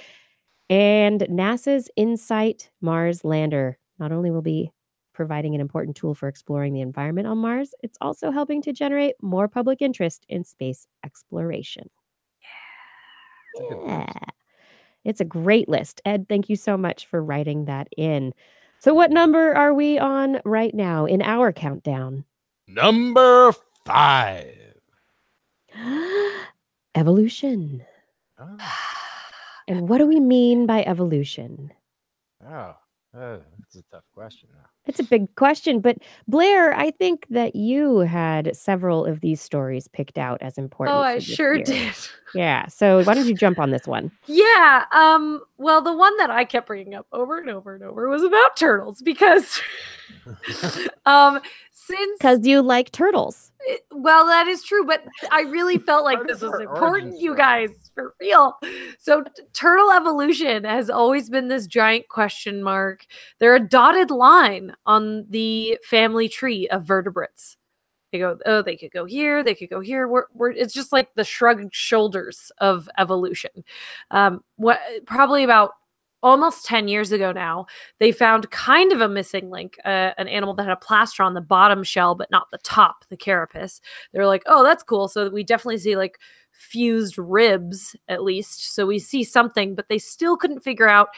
And NASA's InSight Mars lander not only will be providing an important tool for exploring the environment on Mars, it's also helping to generate more public interest in space exploration. Yeah. It's a great list. Ed, thank you so much for writing that in. So what number are we on right now in our countdown? Number 5. Evolution. Oh. And what do we mean by evolution? That's a tough question now. It's a big question, but Blair, I think that you had several of these stories picked out as important. Oh, for I this sure year. did. Yeah. So why don't you jump on this one? Yeah. Well, the one that I kept bringing up over and over and over was about turtles because, Because you like turtles. Well, that is true, but I really felt like this was important, you guys, for real. So turtle evolution has always been this giant question mark. They're a dotted line on the family tree of vertebrates. They go, oh, they could go here, they could go here. It's just like the shrugged shoulders of evolution. Probably about almost 10 years ago now, they found kind of a missing link, an animal that had a plaster on the bottom shell, but not the top, the carapace. They were like, oh, that's cool. So we definitely see like fused ribs, at least. So we see something, but they still couldn't figure out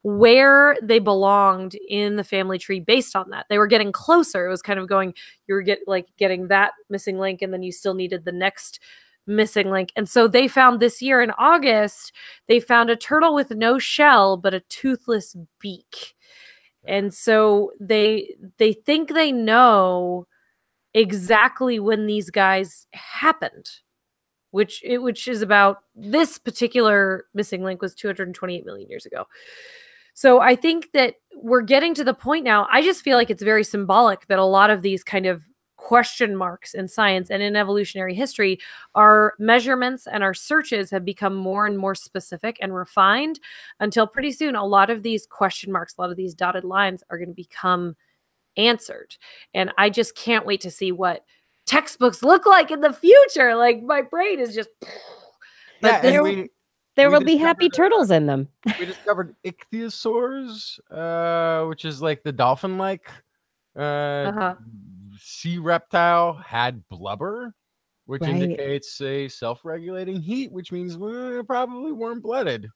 where they belonged in the family tree based on that. They were getting closer. It was kind of going, you were getting that missing link, and then you still needed the next missing link. And so they found this year in August, they found a turtle with no shell, but a toothless beak. And so they think they know exactly when these guys happened, which is about, this particular missing link was 228 million years ago. So I think that we're getting to the point now. I just feel like it's very symbolic that a lot of these kind of question marks in science and in evolutionary history, our measurements and our searches have become more and more specific and refined until pretty soon a lot of these question marks, a lot of these dotted lines are going to become answered. And I just can't wait to see what textbooks look like in the future. Like, my brain is just... But there will be happy turtles in them. We discovered ichthyosaurs, which is like the dolphin-like sea reptile, had blubber, which indicates a self-regulating heat, which means we're probably warm-blooded,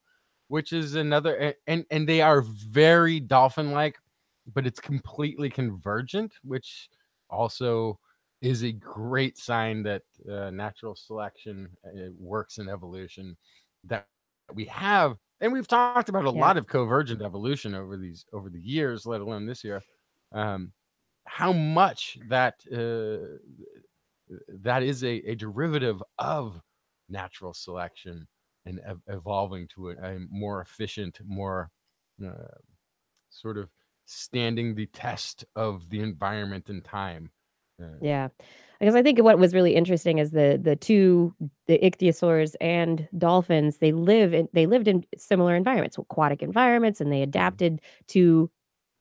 which is another... And they are very dolphin-like, but it's completely convergent, which also is a great sign that natural selection works in evolution, that we have. And we've talked about a lot of convergent evolution over the years, let alone this year. How much that is a derivative of natural selection and evolving to a more efficient, more sort of standing the test of the environment and time. Yeah, because I think what was really interesting is the ichthyosaurs and dolphins, they lived in similar environments, aquatic environments, and they adapted to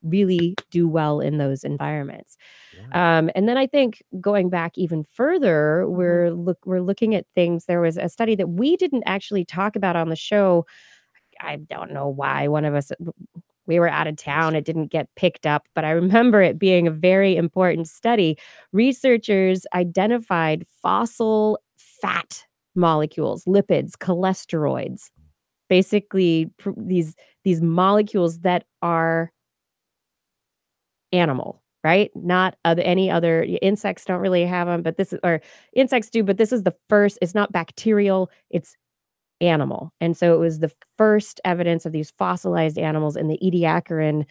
really do well in those environments. And then I think going back even further, we're looking at things. There was a study that we didn't actually talk about on the show. I don't know why. One of us, we were out of town. It didn't get picked up, but I remember it being a very important study. Researchers identified fossil fat molecules, lipids, cholesteroids, basically these molecules that are animal, right? Not any other. Insects don't really have them, but insects do, but this is the first. It's not bacterial, it's animal. And so it was the first evidence of these fossilized animals in the Ediacaran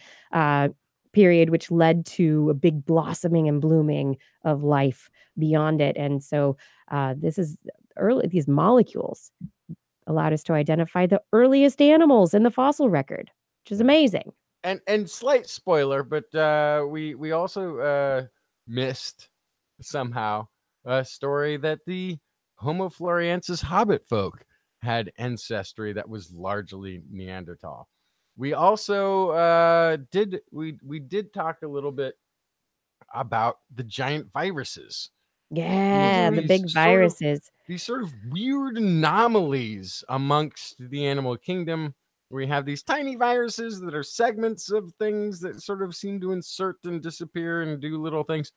period, which led to a big blossoming and blooming of life beyond it. And so this is these molecules allowed us to identify the earliest animals in the fossil record, which is amazing. And slight spoiler, but we also missed somehow a story that the Homo floresiensis hobbit folk had ancestry that was largely Neanderthal, We also did talk a little bit about the giant viruses. Yeah, the big These viruses. sort of weird anomalies amongst the animal kingdom. We have these tiny viruses that are segments of things that sort of seem to insert and disappear and do little things.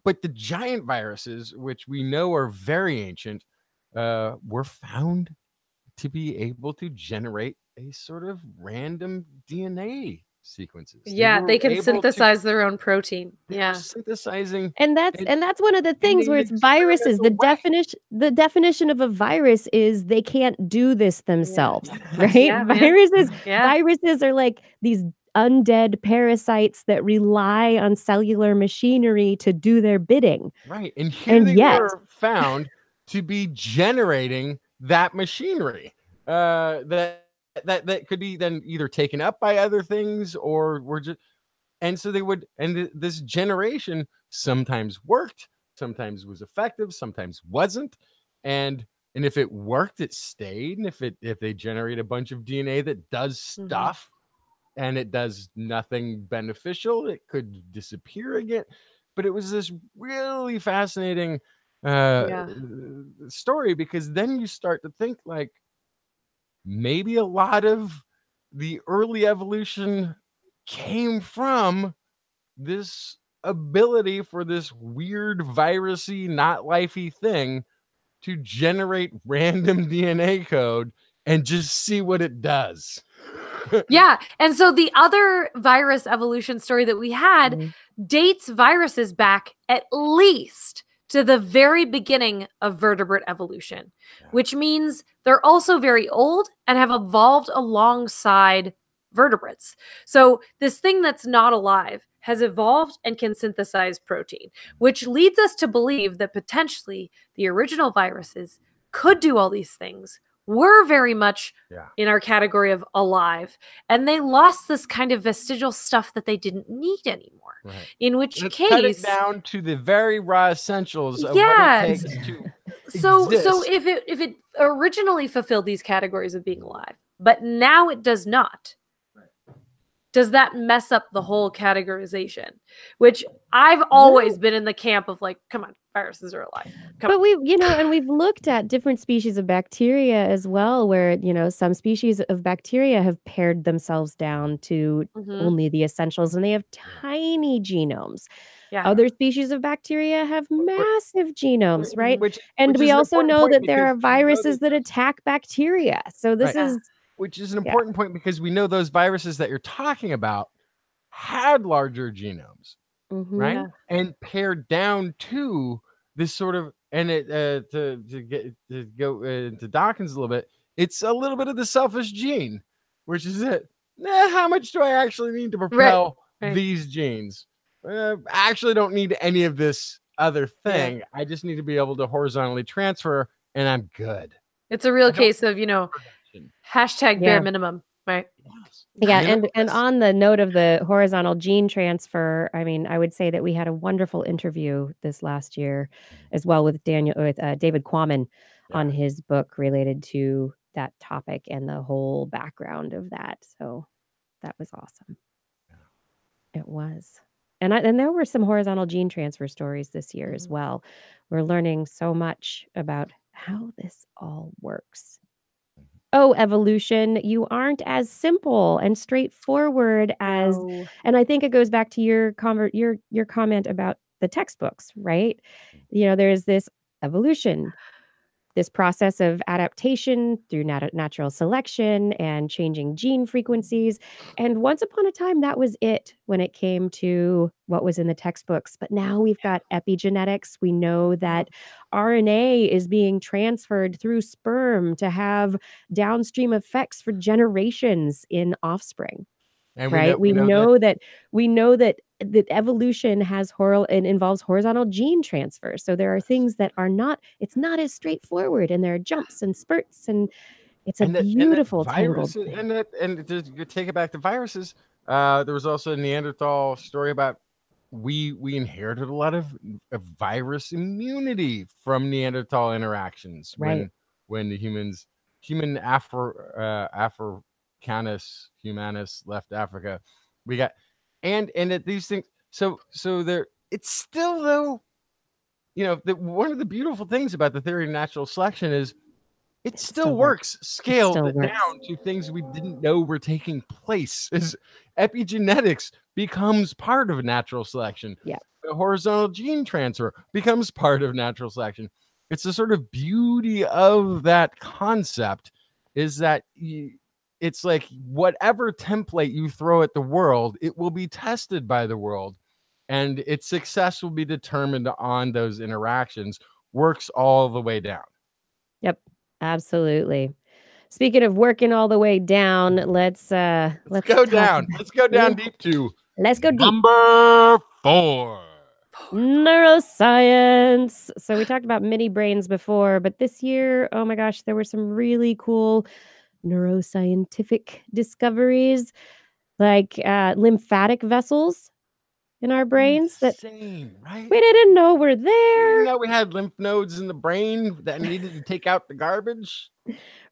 But the giant viruses, which we know are very ancient, were found to be able to generate a sort of random DNA sequences. Yeah, they can synthesize their own protein. They Yeah. were synthesizing, And that's one of the things in where an it's viruses. experimental The definition of a virus is they can't do this themselves, right? Yeah, man. Viruses are like these undead parasites that rely on cellular machinery to do their bidding. Right. And here And they yet, were found to be generating that machinery that could be then either taken up by other things or were just, and so they would, and this generation sometimes worked, sometimes was effective, sometimes wasn't. And if it worked, it stayed. And if they generate a bunch of DNA that does stuff and it does nothing beneficial, it could disappear again. But it was this really fascinating story, because then you start to think like maybe a lot of the early evolution came from this ability for this weird virusy, not lifey thing to generate random DNA code and just see what it does. Yeah. And so the other virus evolution story that we had dates viruses back at least to the very beginning of vertebrate evolution, which means they're also very old and have evolved alongside vertebrates. So this thing that's not alive has evolved and can synthesize protein, which leads us to believe that potentially the original viruses could do all these things, were very much in our category of alive, and they lost this kind of vestigial stuff that they didn't need anymore. Right. In which Let's case, cut it down to the very raw essentials of what it takes to exist. So if it originally fulfilled these categories of being alive, but now it does not, does that mess up the whole categorization? Which I've always been in the camp of like, come on, viruses are alive. We've looked at different species of bacteria as well, where, some species of bacteria have pared themselves down to only the essentials and they have tiny genomes. Yeah. Other species of bacteria have massive genomes, right? Which we is also know that there are because viruses that attack bacteria. So this is which is an important point, because we know those viruses that you're talking about had larger genomes, right? Yeah. And pared down to this sort of, and it to go into Dawkins a little bit, it's a little bit of the selfish gene, which is it. How much do I actually need to propel these genes? I actually don't need any of this other thing. Yeah. I just need to be able to horizontally transfer, and I'm good. It's a real case of, hashtag bare minimum, right? Yeah, and on the note of the horizontal gene transfer, I mean, I would say that we had a wonderful interview this last year as well with David Quammen on his book related to that topic and the whole background of that. So that was awesome. It was. And there were some horizontal gene transfer stories this year as well. We're learning so much about how this all works. Oh, evolution, you aren't as simple and straightforward as, and I think it goes back to your comment about the textbooks, right? There's this evolution, this process of adaptation through natural selection and changing gene frequencies. And once upon a time, that was it when it came to what was in the textbooks. But now we've got epigenetics. We know that RNA is being transferred through sperm to have downstream effects for generations in offspring. And right? We know that evolution involves horizontal gene transfer. So there are things that are not, it's not as straightforward, and there are jumps and spurts, and it's a beautiful tangled thing. And to take it back to viruses, there was also a Neanderthal story about we inherited a lot of virus immunity from Neanderthal interactions, right? When the human Canis Humanus left Africa. We got and at these things. So there. It's still though. One of the beautiful things about the theory of natural selection is it still works scaled down to things we didn't know were taking place. Is epigenetics becomes part of natural selection. Yeah. The horizontal gene transfer becomes part of natural selection. It's the sort of beauty of that concept is that it's like whatever template you throw at the world, it will be tested by the world, and its success will be determined on those interactions. Works all the way down. Yep, absolutely. Speaking of working all the way down, let's go down. Let's go down deep to let's go deep. Number 4. Neuroscience. So we talked about mini brains before, but this year, oh my gosh, there were some really cool neuroscientific discoveries, like lymphatic vessels in our brains that right? we didn't know were there. We didn't know we had lymph nodes in the brain that needed to take out the garbage.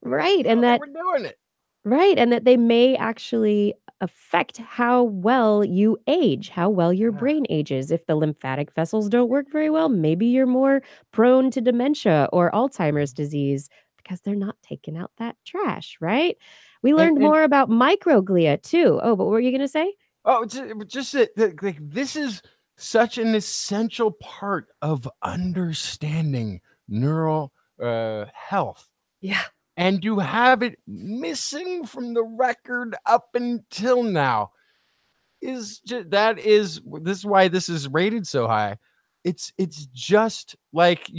Right, and that we're doing it. Right, and that they may actually affect how well you age, how well your brain ages. If the lymphatic vessels don't work very well, maybe you're more prone to dementia or Alzheimer's disease because they're not taking out that trash, right? We learned more about microglia too. Oh, but what were you going to say? Oh, just that like, this is such an essential part of understanding neural health. Yeah. And you have it missing from the record up until now. This is why this is rated so high. It's just like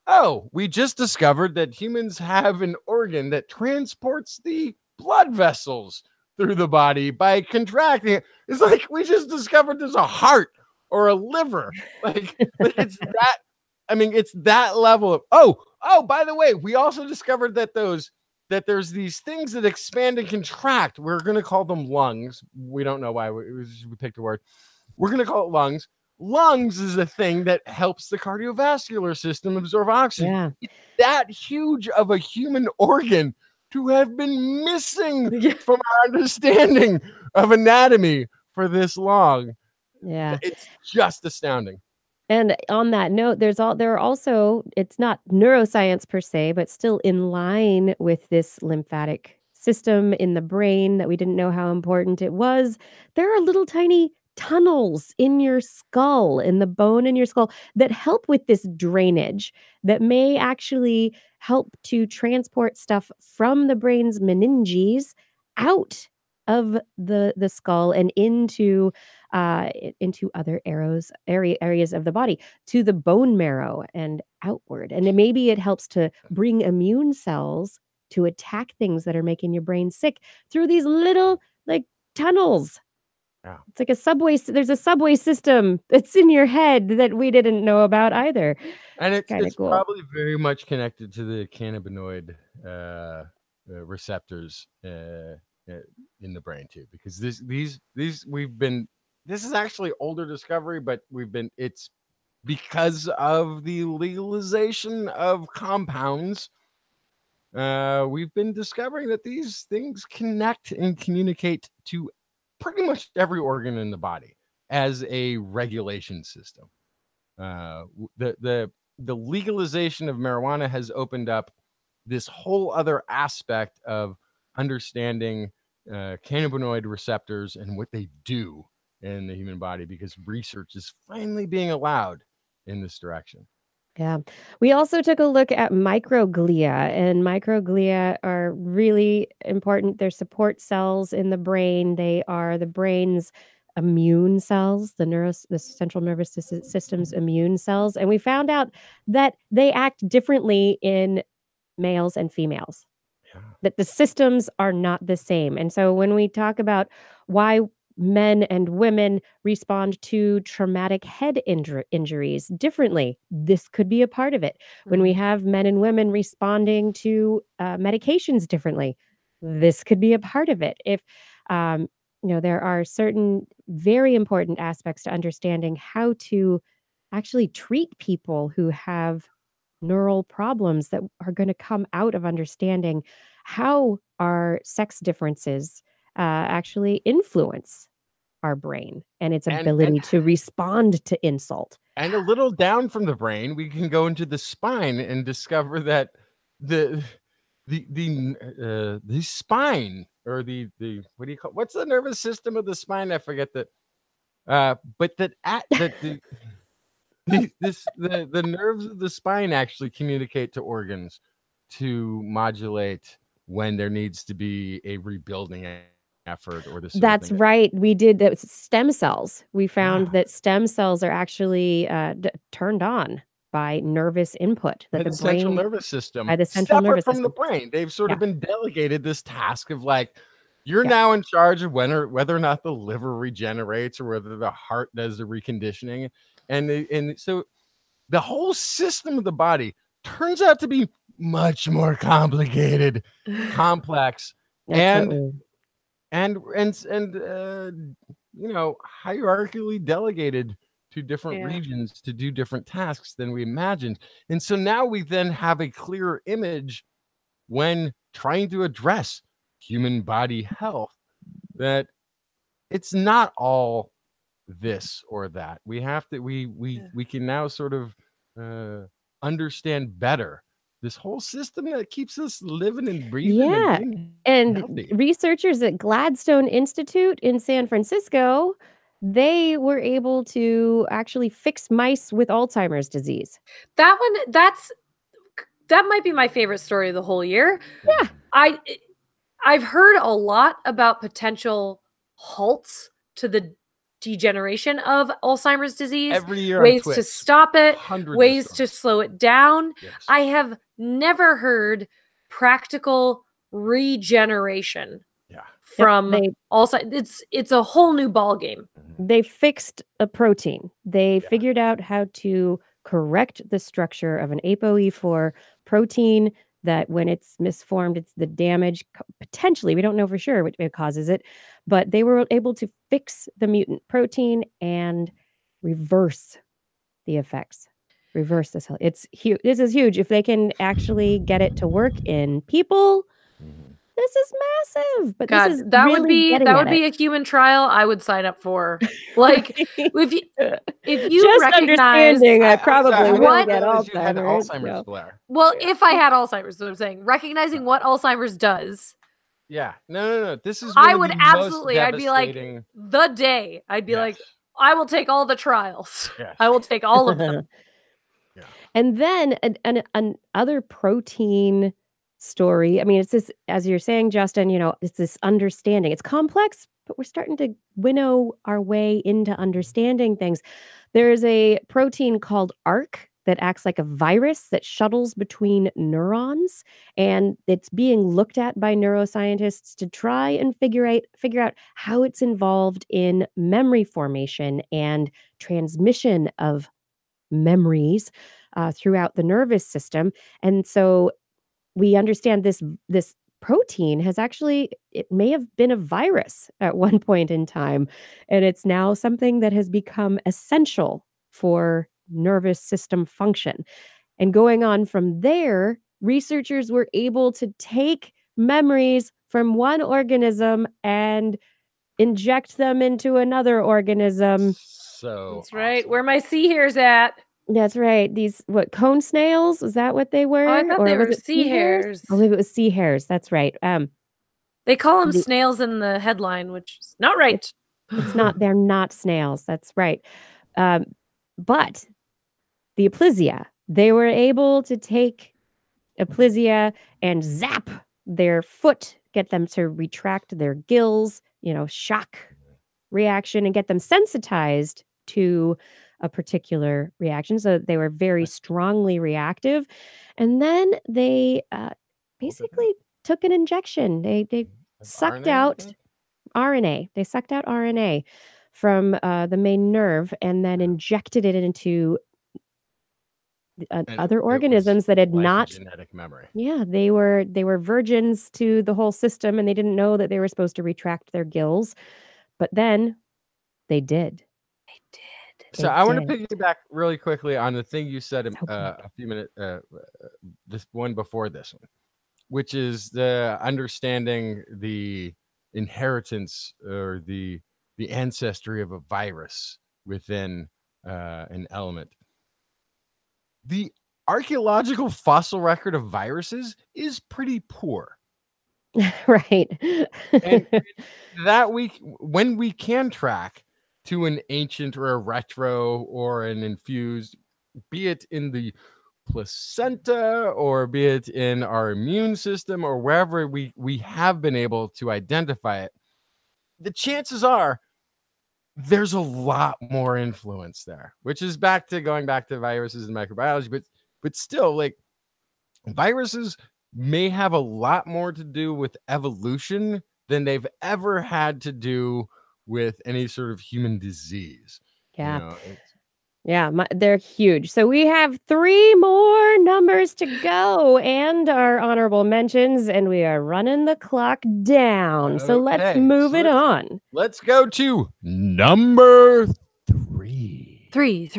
oh, we just discovered that humans have an organ that transports the blood vessels through the body by contracting it. It's like we just discovered there's a heart or a liver. Like it's that. I mean, it's that level of by the way, we also discovered that there's these things that expand and contract. We're going to call them lungs. We don't know why we picked a word. We're going to call it lungs. Lungs is a thing that helps the cardiovascular system absorb oxygen. Yeah. It's that huge of a human organ to have been missing from our understanding of anatomy for this long. Yeah. It's just astounding. And on that note, there are also, it's not neuroscience per se, but still in line with this lymphatic system in the brain that we didn't know how important it was. There are little tiny tunnels in your skull, in the bone in your skull, that help with this drainage, that may actually help to transport stuff from the brain's meninges out of the skull and into other areas of the body, to the bone marrow and outward. And maybe it helps to bring immune cells to attack things that are making your brain sick through these little like tunnels. Yeah. It's like there's a subway system that's in your head that we didn't know about either. And it's cool. Probably very much connected to the cannabinoid receptors in the brain too, because this is actually older discovery, but it's because of the legalization of compounds. We've been discovering that these things connect and communicate to pretty much every organ in the body as a regulation system. The legalization of marijuana has opened up this whole other aspect of understanding cannabinoid receptors and what they do in the human body, because research is finally being allowed in this direction. Yeah. We also took a look at microglia, and microglia are really important. They're support cells in the brain. They are the brain's immune cells, the central nervous system's immune cells. And we found out that they act differently in males and females. Yeah. That the systems are not the same. And so when we talk about why men and women respond to traumatic head injuries differently, this could be a part of it. When we have men and women responding to medications differently, this could be a part of it. If there are certain very important aspects to understanding how to actually treat people who have neural problems that are going to come out of understanding how our sex differences actually influence our brain and its ability to respond to insult. And a little down from the brain, we can go into the spine and discover that the spine, or the what do you call, what's the nervous system of the spine? I forget that. But the nerves of the spine actually communicate to organs to modulate when there needs to be a rebuilding effort or this. That's right. We did that. Stem cells. We found that stem cells are actually turned on by nervous input. That the central nervous system, by the central nervous from system. the brain. They've sort of been delegated this task of like, you're now in charge of whether or not the liver regenerates or whether the heart does the reconditioning, and so the whole system of the body turns out to be much more complicated, complex, and hierarchically delegated to different regions to do different tasks than we imagined. And so now we then have a clearer image when trying to address human body health, that it's not all this or that. We have to we can now sort of understand better this whole system that keeps us living and breathing. And researchers at Gladstone Institute in San Francisco, they were able to actually fix mice with Alzheimer's disease. That might be my favorite story of the whole year. Yeah. I've heard a lot about potential halts to the degeneration of Alzheimer's disease. Every year, ways to stop it, ways to slow it down. Yes. I have never heard practical regeneration from Alzheimer's. It's a whole new ball game. They fixed a protein. They figured out how to correct the structure of an ApoE4 protein, that when it's misformed, it's the damage, potentially, we don't know for sure what causes it, but they were able to fix the mutant protein and reverse the effects. Reverse this. It's huge. This is huge. If they can actually get it to work in people, this is massive. But God, this is that really would be a human trial I would sign up for. Like if you just recognize, understanding, I probably will get Alzheimer's. Blair. Well, if I had Alzheimer's, is what I'm saying. Recognizing what Alzheimer's does. Yeah. No. This is. I would absolutely. I'd be like the day. I'd be like, I will take all the trials. Yes. I will take all of them. And then another protein story. I mean, it's this, as you're saying, Justin, it's this understanding. It's complex, but we're starting to winnow our way into understanding things. There's a protein called ARC that acts like a virus that shuttles between neurons, and it's being looked at by neuroscientists to try and figure out how it's involved in memory formation and transmission of memories throughout the nervous system. And so we understand this protein has actually, it may have been a virus at one point in time, and it's now something that has become essential for nervous system function. And going on from there, researchers were able to take memories from one organism and inject them into another organism. So that's right. Where my sea hares at. That's right. These, cone snails? Is that what they were? Oh, I thought they were sea hares. I believe it was sea hares. That's right. They call them snails in the headline, which is not right. It's not. They're not snails. That's right. But the Aplysia, they were able to take Aplysia and zap their foot, get them to retract their gills, shock reaction, and get them sensitized to a particular reaction. So they were very strongly reactive. And then they basically took an injection. They sucked out RNA. They sucked out RNA from the main nerve and then injected it into other organisms that had not genetic memory. Yeah, they were virgins to the whole system, and they didn't know that they were supposed to retract their gills. But then they did. So I want to piggyback really quickly on the thing you said a few minutes, this one before this one. which is the understanding the inheritance or the ancestry of a virus within an element. The archaeological fossil record of viruses is pretty poor. Right. And that when we can track to an ancient or a retro or an infused, be it in the placenta or be it in our immune system or wherever we have been able to identify it, the chances are there's a lot more influence there, which is going back to viruses and microbiology, but still, like, viruses may have a lot more to do with evolution than they've ever had to do with any sort of human disease. Yeah. You know, Yeah, they're huge. So we have 3 more numbers to go and our honorable mentions, and we are running the clock down. So let's move it on. Let's go to number 3. Three.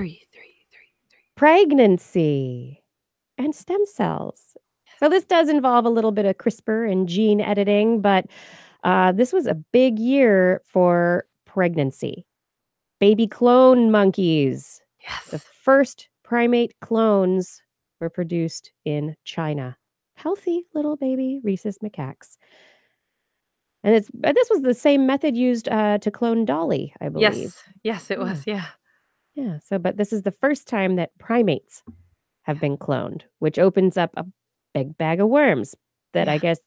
Pregnancy and stem cells. So this does involve a little bit of CRISPR and gene editing, but this was a big year for pregnancy. Baby clone monkeys. The Yes. first primate clones were produced in China. Healthy little baby rhesus macaques. And this was the same method used to clone Dolly, I believe. Yes, it was. Yeah. Yeah. So, but this is the first time that primates have been cloned, which opens up a big bag of worms that I guess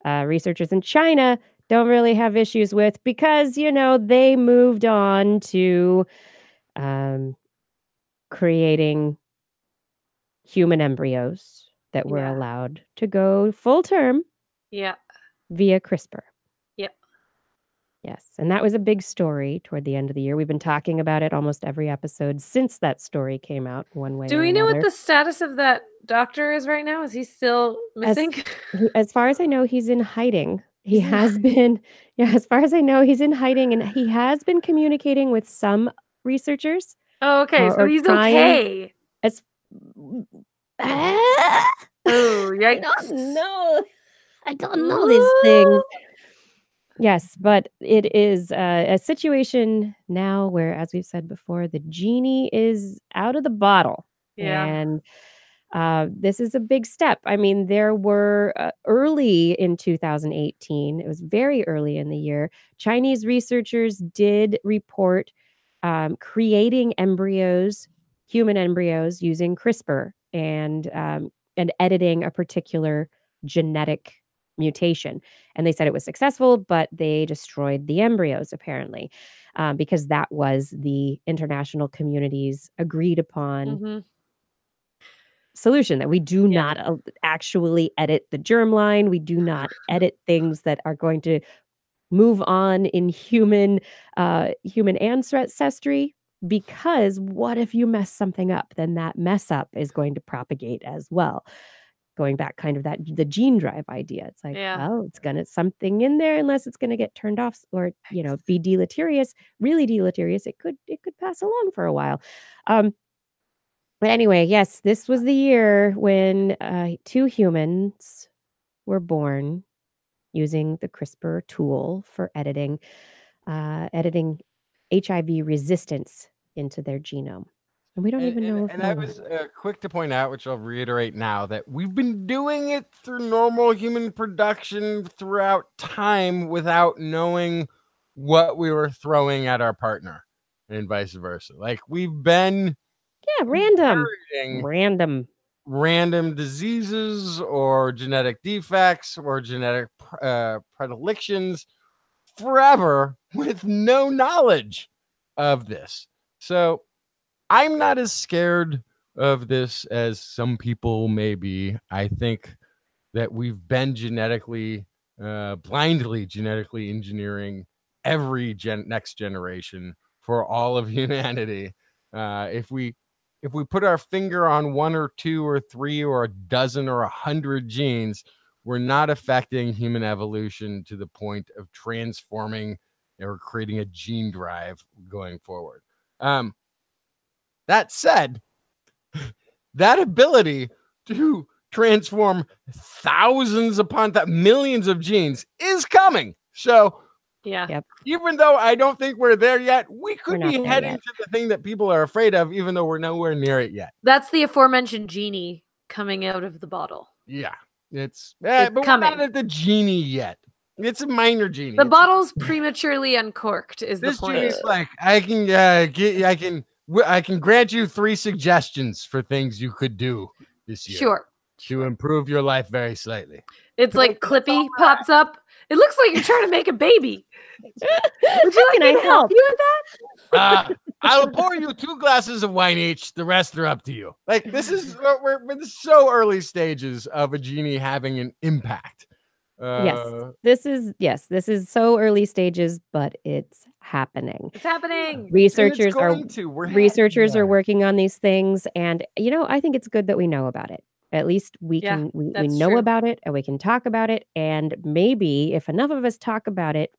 researchers in China don't really have issues with because, you know, they moved on to creating human embryos that were allowed to go full term via CRISPR. Yep. Yes. And that was a big story toward the end of the year. We've been talking about it almost every episode since that story came out one way or Do we know another. what the status of that doctor is right now? Is he still missing? As far as I know, he's in hiding. He has been, as far as I know, he's in hiding and he has been communicating with some researchers. Oh, okay. So he's okay. Oh, yikes. I don't know these things. Yes, but it is a situation now where, as we've said before, the genie is out of the bottle. Yeah. And this is a big step. I mean, there were early in 2018, it was very early in the year, Chinese researchers did report creating embryos, human embryos, using CRISPR and editing a particular genetic mutation. And they said it was successful, but they destroyed the embryos, apparently, because that was the international community's agreed upon solution, that we do not actually edit the germline. We do not edit things that are going to move on in human ancestry, because what if you mess something up? Then that mess up is going to propagate as well. Going back kind of the gene drive idea. It's like, well, it's gonna something in there, unless it's gonna get turned off or, you know, be deleterious, really deleterious. It could pass along for a while. But anyway, yes, this was the year when 2 humans were born using the CRISPR tool for editing HIV resistance into their genome. And we don't even know if I was quick to point out, which I'll reiterate now, that we've been doing it through normal human production throughout time without knowing what we were throwing at our partner and vice versa. Like, we've been random diseases or genetic defects or genetic predilections forever with no knowledge of this. So I'm not as scared of this as some people may be. I think that we've been blindly genetically engineering every next generation for all of humanity. If we put our finger on 1 or 2 or 3 or a dozen or 100 genes, we're not affecting human evolution to the point of transforming or creating a gene drive going forward. That said, that ability to transform thousands upon millions of genes is coming. So Yeah. Yep. even though I don't think we're there yet, we could We're not be there heading yet. to the thing that people are afraid of, even though we're nowhere near it yet. That's the aforementioned genie coming out of the bottle. Yeah, it's It's but coming. we're not at the genie yet. It's a minor genie. The bottle's prematurely uncorked is the This point. genie's like, I can grant you 3 suggestions for things you could do this year Sure. to improve your life very slightly. It's like Clippy pops up. It looks like you're trying to make a baby. Would you like Can me I to help help? you with that? I'll pour you 2 glasses of wine each. The rest are up to you. Like, this is we're so early stages of a genie having an impact. This is so early stages, but it's happening. It's happening. Researchers Researchers are working on these things, and I think it's good that we know about it. At least we that's know true. about it, and we can talk about it, and maybe if enough of us talk about it,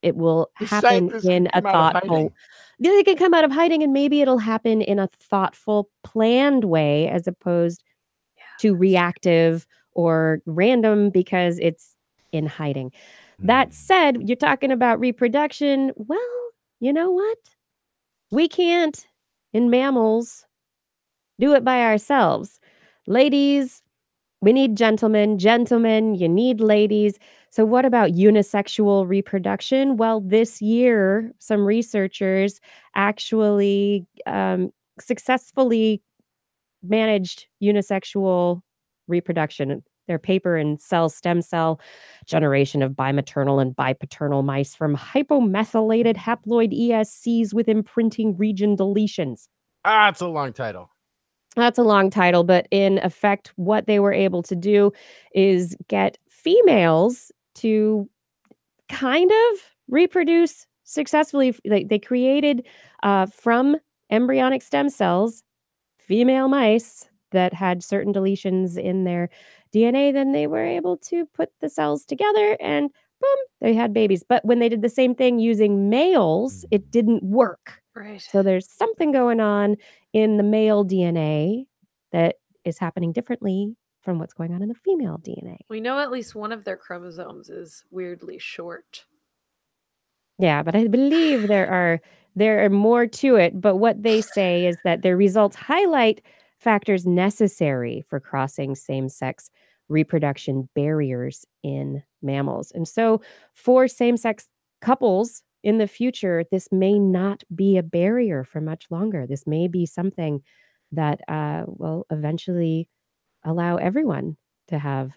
it will happen in a thoughtful. They can come out of hiding, and maybe it'll happen in a thoughtful, planned way, as opposed to reactive or random because it's in hiding. That said, you're talking about reproduction. Well, you know what? We can't, in mammals, do it by ourselves. Ladies, we need gentlemen. Gentlemen, you need ladies. So what about unisexual reproduction? Well, this year, some researchers actually successfully managed unisexual reproduction. Their paper in Cell Stem Cell Generation of Bimaternal and Bipaternal Mice from Hypomethylated Haploid ESCs with Imprinting Region Deletions. It's a long title. That's a long title, but in effect, what they were able to do is get females to kind of reproduce successfully. They created from embryonic stem cells female mice that had certain deletions in their DNA. Then they were able to put the cells together and boom, they had babies. But when they did the same thing using males, it didn't work. Right. So there's something going on in the male DNA that is happening differently from what's going on in the female DNA. We know at least one of their chromosomes is weirdly short. Yeah, but I believe there are more to it. But what they say is that their results highlight factors necessary for crossing same-sex reproduction barriers in mammals. And so for same-sex couples in the future, this may not be a barrier for much longer. This may be something that will eventually allow everyone to have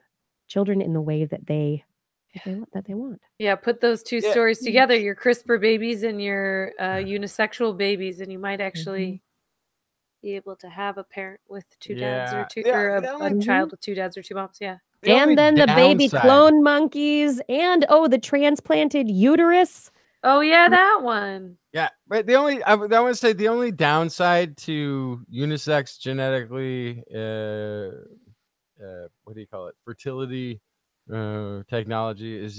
children in the way that they want. Yeah, put those two stories together, your CRISPR babies and your unisexual babies, and you might actually be able to have a parent with 2 dads or a child with 2 dads or 2 moms. Yeah. And then the baby clone monkeys and the transplanted uterus. Oh yeah, that one. Yeah, but I want to say the only downside to unisex genetically what do you call it? Fertility technology is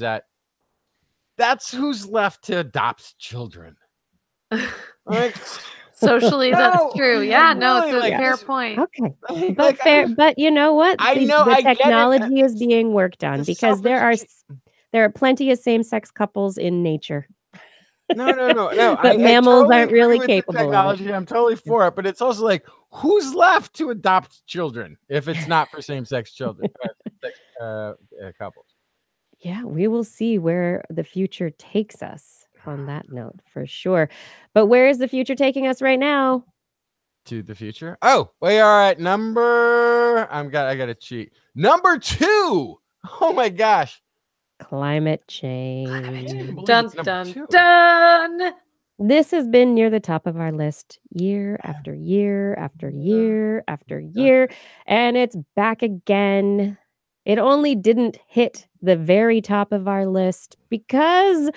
that's who's left to adopt children. Like, socially, that's true. Yeah, no, it's a fair point. Okay, but but you know what? I know the technology is being worked on because there are plenty of same-sex couples in nature. No. But mammals totally aren't really capable technology. of it. I'm totally for it, but it's also like, who's left to adopt children if it's not for same-sex children, couples? Yeah, we will see where the future takes us on that note for sure. But where is the future taking us right now? To the future? Oh, we are at I got to cheat. Number 2. Oh my gosh. Climate change. Dun, dun, dun. This has been near the top of our list year after year after year after year, and it's back again. It only didn't hit the very top of our list because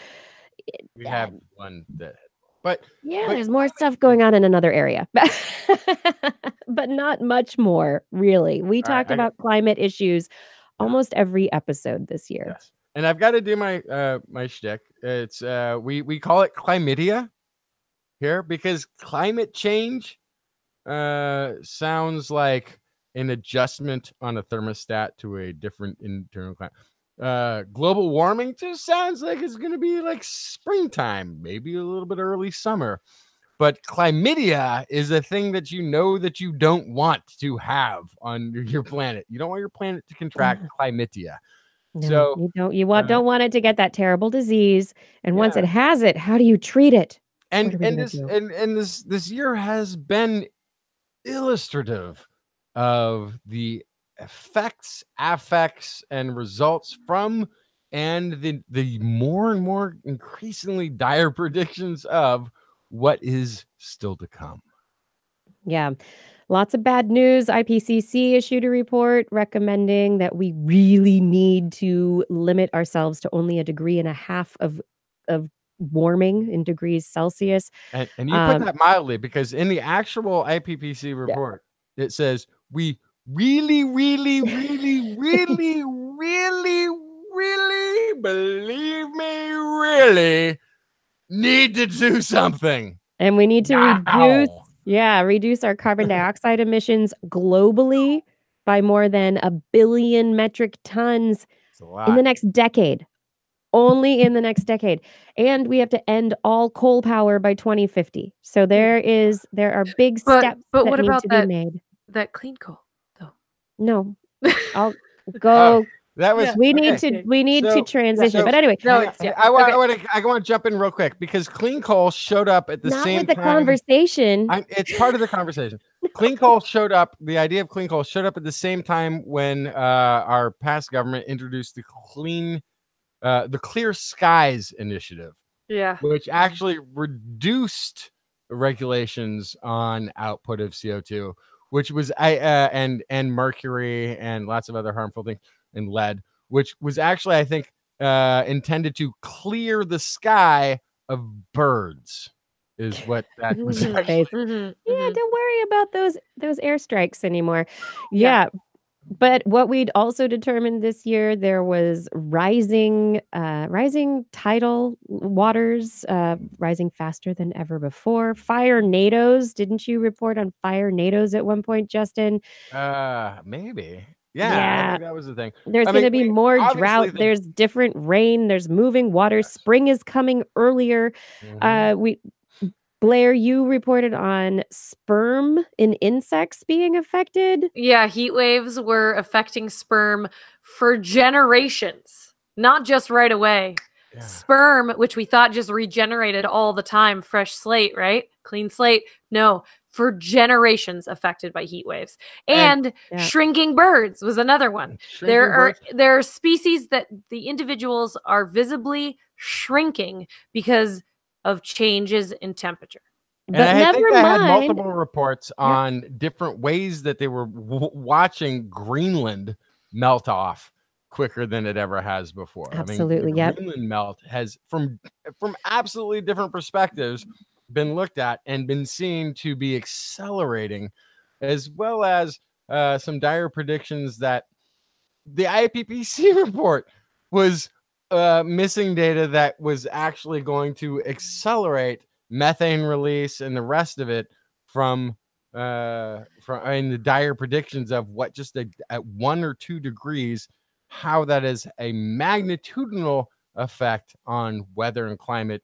we have one that, but there's more stuff going on in another area, but not much more, really. We talked about climate issues almost every episode this year. Yes. And I've got to do my my shtick. It's we call it chlamydia here because climate change sounds like an adjustment on a thermostat to a different internal climate. Global warming just sounds like it's going to be like springtime, maybe a little bit early summer. But chlamydia is a thing that you know that you don't want to have on your planet. You don't want your planet to contract chlamydia. No, So you don't. Don't want it to get that terrible disease. And once yeah. it has it, how do you treat it? And What are we gonna do? this year has been illustrative of the effects, affects, and results from, and the more and more increasingly dire predictions of what is still to come. Yeah. Lots of bad news. IPCC issued a report recommending that we really need to limit ourselves to only 1.5 degrees of warming in degrees Celsius. And you put that mildly, because in the actual IPCC report, it says we really, really, really, really, really, really, believe me, really need to do something. And we need to reduce our carbon dioxide emissions globally by more than 1 billion metric tons in the next decade. Only in the next decade. And we have to end all coal power by 2050. So there are big steps but that what need about to be made. That clean coal, though? No. I'll go. That was we need to transition. But anyway, I want to jump in real quick, because clean coal showed up at the not same with the time. Conversation. It's part of the conversation. Clean coal showed up. The idea of clean coal showed up at the same time when our past government introduced the Clear Skies initiative. Yeah. Which actually reduced regulations on output of CO2, which was and mercury and lots of other harmful things, and lead, which was actually, I think, intended to clear the sky of birds, is what that was. Yeah, don't worry about those airstrikes anymore. Yeah. But what we'd also determined this year, there was rising tidal waters, rising faster than ever before. Fire nados. Didn't you report on fire nados at one point, Justin? Maybe. Yeah, I think that was the thing. There's going to be more drought. There's different rain. There's moving water. Yes. Spring is coming earlier. Blair, you reported on sperm in insects being affected. Yeah, heat waves were affecting sperm for generations, not just right away. Yeah. Sperm, which we thought just regenerated all the time, fresh slate, right? Clean slate. No, for generations affected by heat waves. And shrinking birds was another one. There are species that the individuals are visibly shrinking because of changes in temperature. But I think they had multiple reports on different ways that they were watching Greenland melt off quicker than it ever has before. Absolutely, I mean, the Greenland melt has, from absolutely different perspectives, been looked at and been seen to be accelerating, as well as some dire predictions that the IPCC report was missing data that was actually going to accelerate methane release and the rest of it from the dire predictions of what just at 1 or 2 degrees, how that is a magnitudinal effect on weather and climate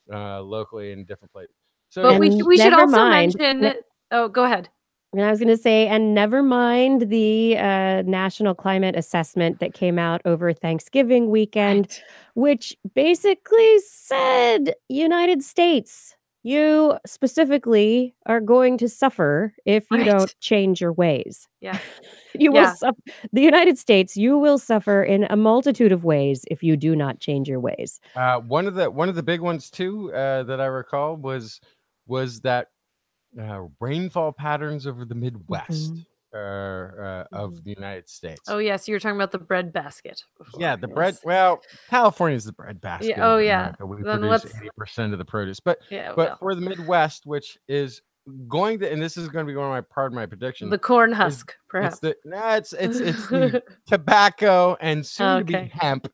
locally in different places. So, but we should also mention. Oh, go ahead. And I was going to say, and never mind the National Climate Assessment that came out over Thanksgiving weekend, which basically said, United States, you specifically are going to suffer if you don't change your ways. Yeah. You will suffer. The United States, you will suffer in a multitude of ways if you do not change your ways. One of the big ones too that I recall was that rainfall patterns over the Midwest of the United States. Oh yes, you were talking about the breadbasket before. Yeah, the bread. Well, California is the breadbasket. Yeah, oh yeah, we produce 80% of the produce, but for the Midwest, which is going to, and this is going to be part of my prediction. The corn husk, perhaps. It's the tobacco and soon to be hemp,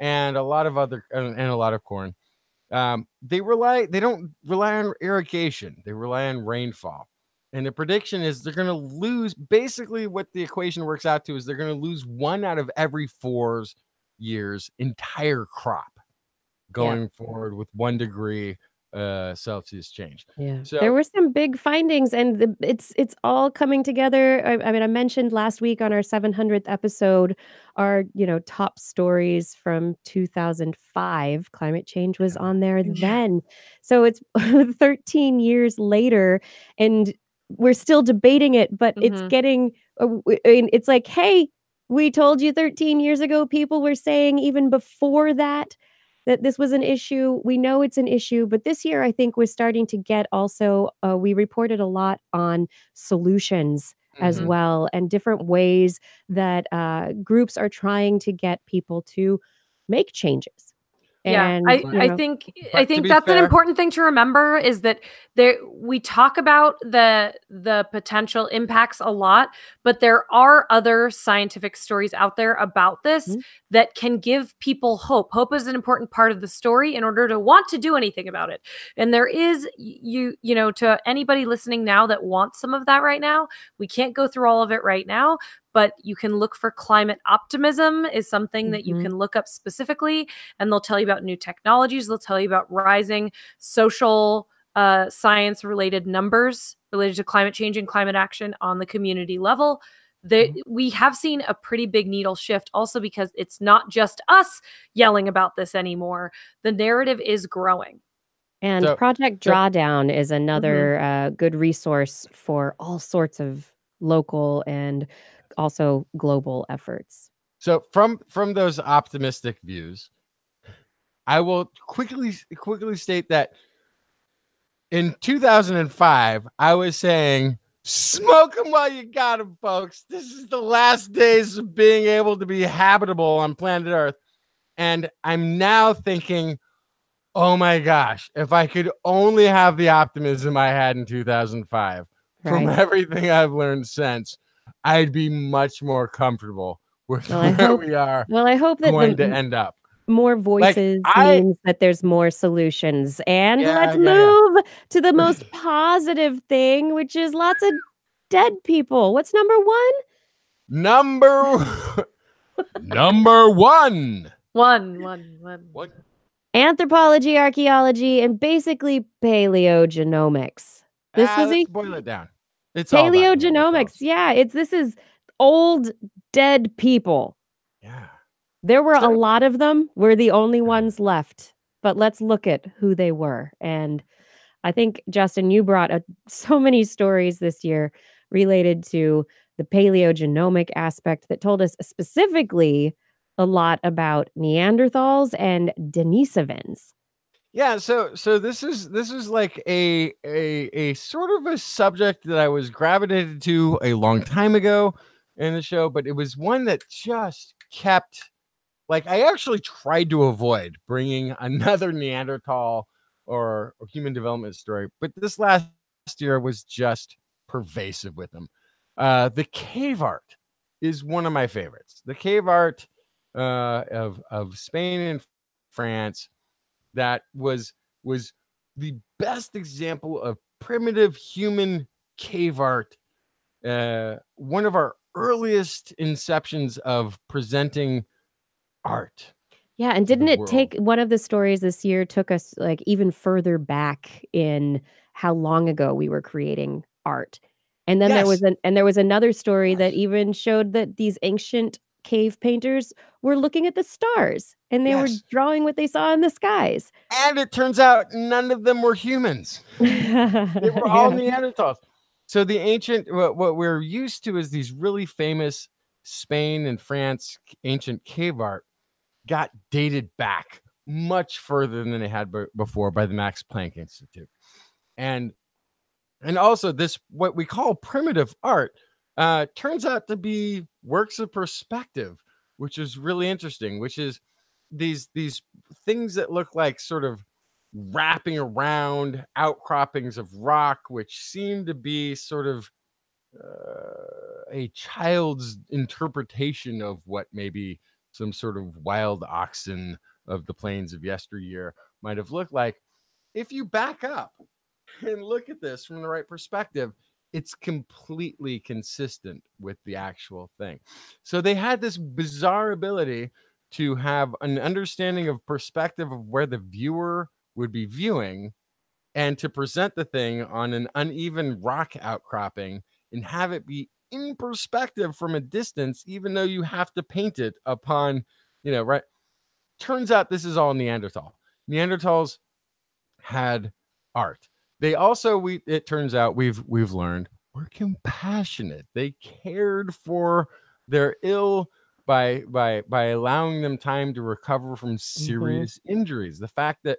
and a lot of other and a lot of corn. They don't rely on irrigation. They rely on rainfall. And the prediction is they're going to lose. Basically, what the equation works out to is they're going to lose 1 out of every 4 years entire crop going forward with 1 degree Celsius change. Yeah, So there were some big findings, and it's all coming together. I mean, I mentioned last week on our 700th episode, our top stories from 2005. Climate change was on there then, so it's 13 years later, and we're still debating it. But it's getting, it's like, hey, we told you 13 years ago. People were saying even before that this was an issue. We know it's an issue, but this year I think we're starting to get also, we reported a lot on solutions as well, and different ways that groups are trying to get people to make changes. Yeah, And I think that's an important thing to remember, is that we talk about the potential impacts a lot, but there are other scientific stories out there about this that can give people hope. Hope is an important part of the story in order to want to do anything about it. And there is, to anybody listening now that wants some of that right now, we can't go through all of it right now, but you can look for climate optimism is something that you can look up specifically, and they'll tell you about new technologies. They'll tell you about rising social science related numbers related to climate change and climate action on the community level. We have seen a pretty big needle shift also, because it's not just us yelling about this anymore. The narrative is growing. And Project Drawdown is another good resource for all sorts of local and also global efforts. So from those optimistic views, I will quickly state that in 2005, I was saying, smoke them while you got them, folks. This is the last days of being able to be habitable on planet Earth. And I'm now thinking, oh my gosh, if I could only have the optimism I had in 2005 from everything I've learned since, I'd be much more comfortable with where we are. Well, I hope that going to end up. More voices means that there's more solutions. And let's move to the most positive thing, which is lots of dead people. What's number 1? Number 1. One. Anthropology, archaeology, and basically paleogenomics. Let's boil it down. It's paleogenomics. This is old dead people. Yeah. There were a lot of them. We're the only ones left. But let's look at who they were. And I think, Justin, you brought so many stories this year related to the paleogenomic aspect that told us specifically a lot about Neanderthals and Denisovans. Yeah, so this is like a sort of a subject that I was gravitated to a long time ago in the show, but it was one that just kept, like, I actually tried to avoid bringing another Neanderthal or human development story, but this last year was just pervasive with them. The cave art is one of my favorites. The cave art of Spain and France, that was the best example of primitive human cave art. One of our earliest inceptions of presenting art. Yeah, and didn't it take, one of the stories this year took us like even further back in how long ago we were creating art. And then there was another story that even showed that these ancient cave painters were looking at the stars, and they were drawing what they saw in the skies. And it turns out none of them were humans. They were all Neanderthals. So the ancient, what we're used to is these really famous Spain and France ancient cave art got dated back much further than they had before by the Max Planck Institute. And also this, what we call primitive art, turns out to be works of perspective, which is really interesting, which is these things that look like sort of wrapping around outcroppings of rock, which seem to be sort of a child's interpretation of what maybe some sort of wild oxen of the plains of yesteryear might have looked like. If you back up and look at this from the right perspective, it's completely consistent with the actual thing. So they had this bizarre ability to have an understanding of perspective of where the viewer would be viewing, and to present the thing on an uneven rock outcropping and have it be in perspective from a distance, even though you have to paint it upon, right? Turns out this is all Neanderthal. Neanderthals had art. They also, it turns out we've learned, were compassionate. They cared for their ill by allowing them time to recover from serious injuries. The fact that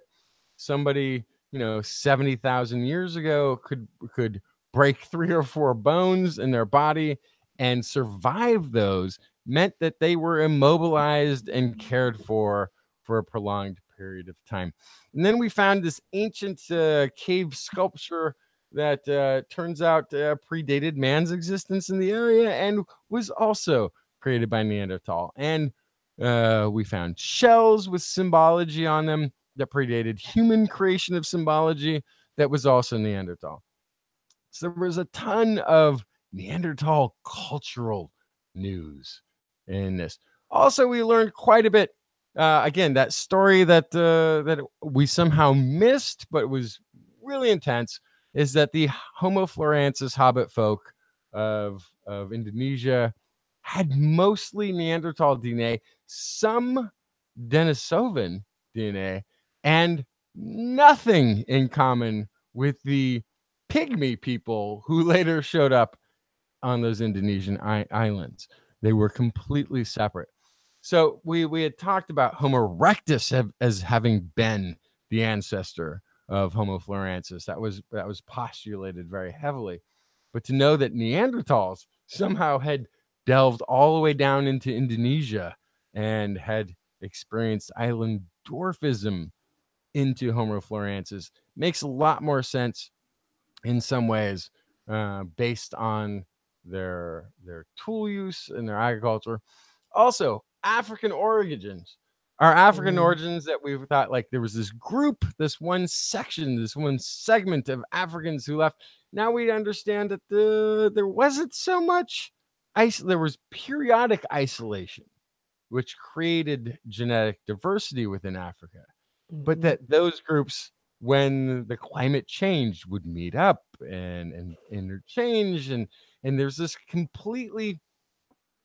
somebody 70,000 years ago could break 3 or 4 bones in their body and survive those meant that they were immobilized and cared for a prolonged period of time. And then we found this ancient cave sculpture that turns out predated man's existence in the area and was also created by Neanderthal. And we found shells with symbology on them that predated human creation of symbology that was also Neanderthal. So there was a ton of Neanderthal cultural news in this. Also, we learned quite a bit. Again, that story that that we somehow missed, but was really intense, is that the Homo florensis hobbit folk of Indonesia had mostly Neanderthal DNA, some Denisovan DNA, and nothing in common with the pygmy people who later showed up on those Indonesian islands. They were completely separate. So we had talked about Homo erectus as having been the ancestor of Homo florensis. That was postulated very heavily. But to know that Neanderthals somehow had delved all the way down into Indonesia and had experienced island dwarfism into Homo florensis makes a lot more sense in some ways, based on their tool use and their agriculture. Also, African origins. Our African origins that we thought like there was this group, this one section, this one segment of Africans who left. Now we understand that there wasn't so much there was periodic isolation, which created genetic diversity within Africa. But that those groups, when the climate changed, would meet up and interchange, and there's this completely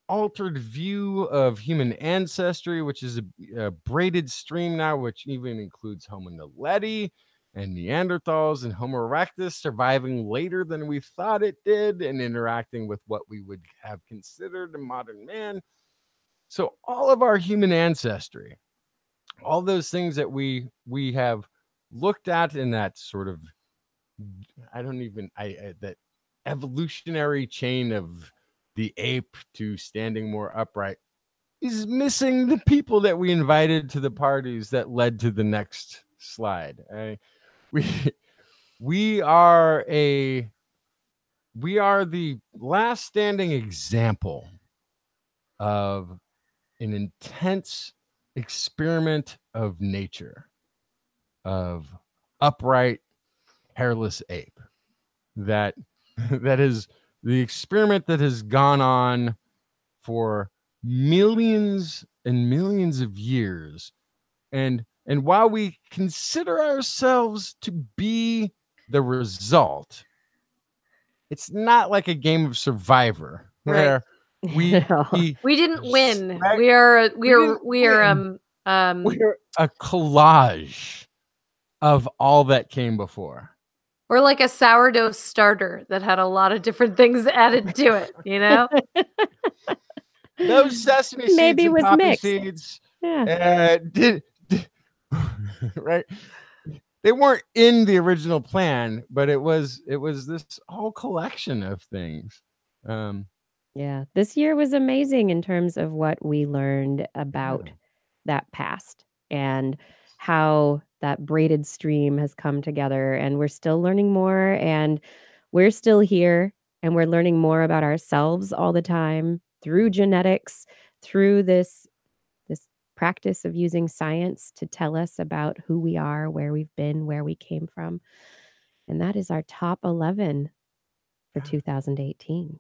altered view of human ancestry, which is a braided stream now, which even includes Homo naledi and Neanderthals and Homo erectus surviving later than we thought it did and interacting with what we would have considered a modern man. So all of our human ancestry, all those things that we have looked at in that sort of, that evolutionary chain of the ape to standing more upright, is missing the people that we invited to the parties that led to the next slide. We are the last standing example of an intense experiment of nature, of upright hairless ape, that is the experiment that has gone on for millions and millions of years. And while we consider ourselves to be the result, it's not like a game of Survivor where we didn't win. Right? We're a collage of all that came before. Or like a sourdough starter that had a lot of different things added to it, you know? Those sesame seeds Maybe and was poppy mixed. seeds Yeah. right? They weren't in the original plan, but it was this whole collection of things. Yeah, this year was amazing in terms of what we learned about that past and how that braided stream has come together, and we're still learning more, and we're still here, and we're learning more about ourselves all the time through genetics, through this practice of using science to tell us about who we are, where we've been, where we came from. And that is our top 11. for 2018.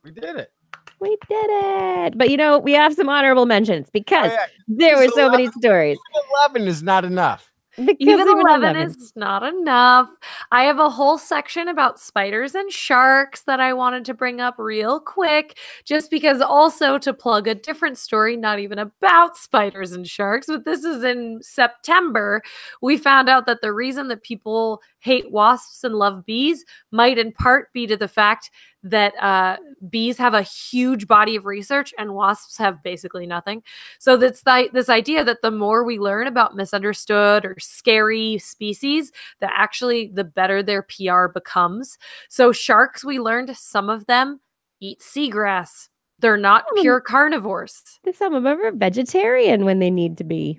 We did it. We did it. But we have some honorable mentions because there Because were so many stories. 11 is not enough. Because Even 11 is not enough. I have a whole section about spiders and sharks that I wanted to bring up real quick, just because also to plug a different story, not even about spiders and sharks, but this is in September. We found out that the reason that people hate wasps and love bees might in part be to the fact that bees have a huge body of research and wasps have basically nothing. So that's this idea that the more we learn about misunderstood or scary species, that actually the better their PR becomes. So sharks, we learned some of them eat seagrass. They're not pure carnivores. Some of them are vegetarian when they need to be.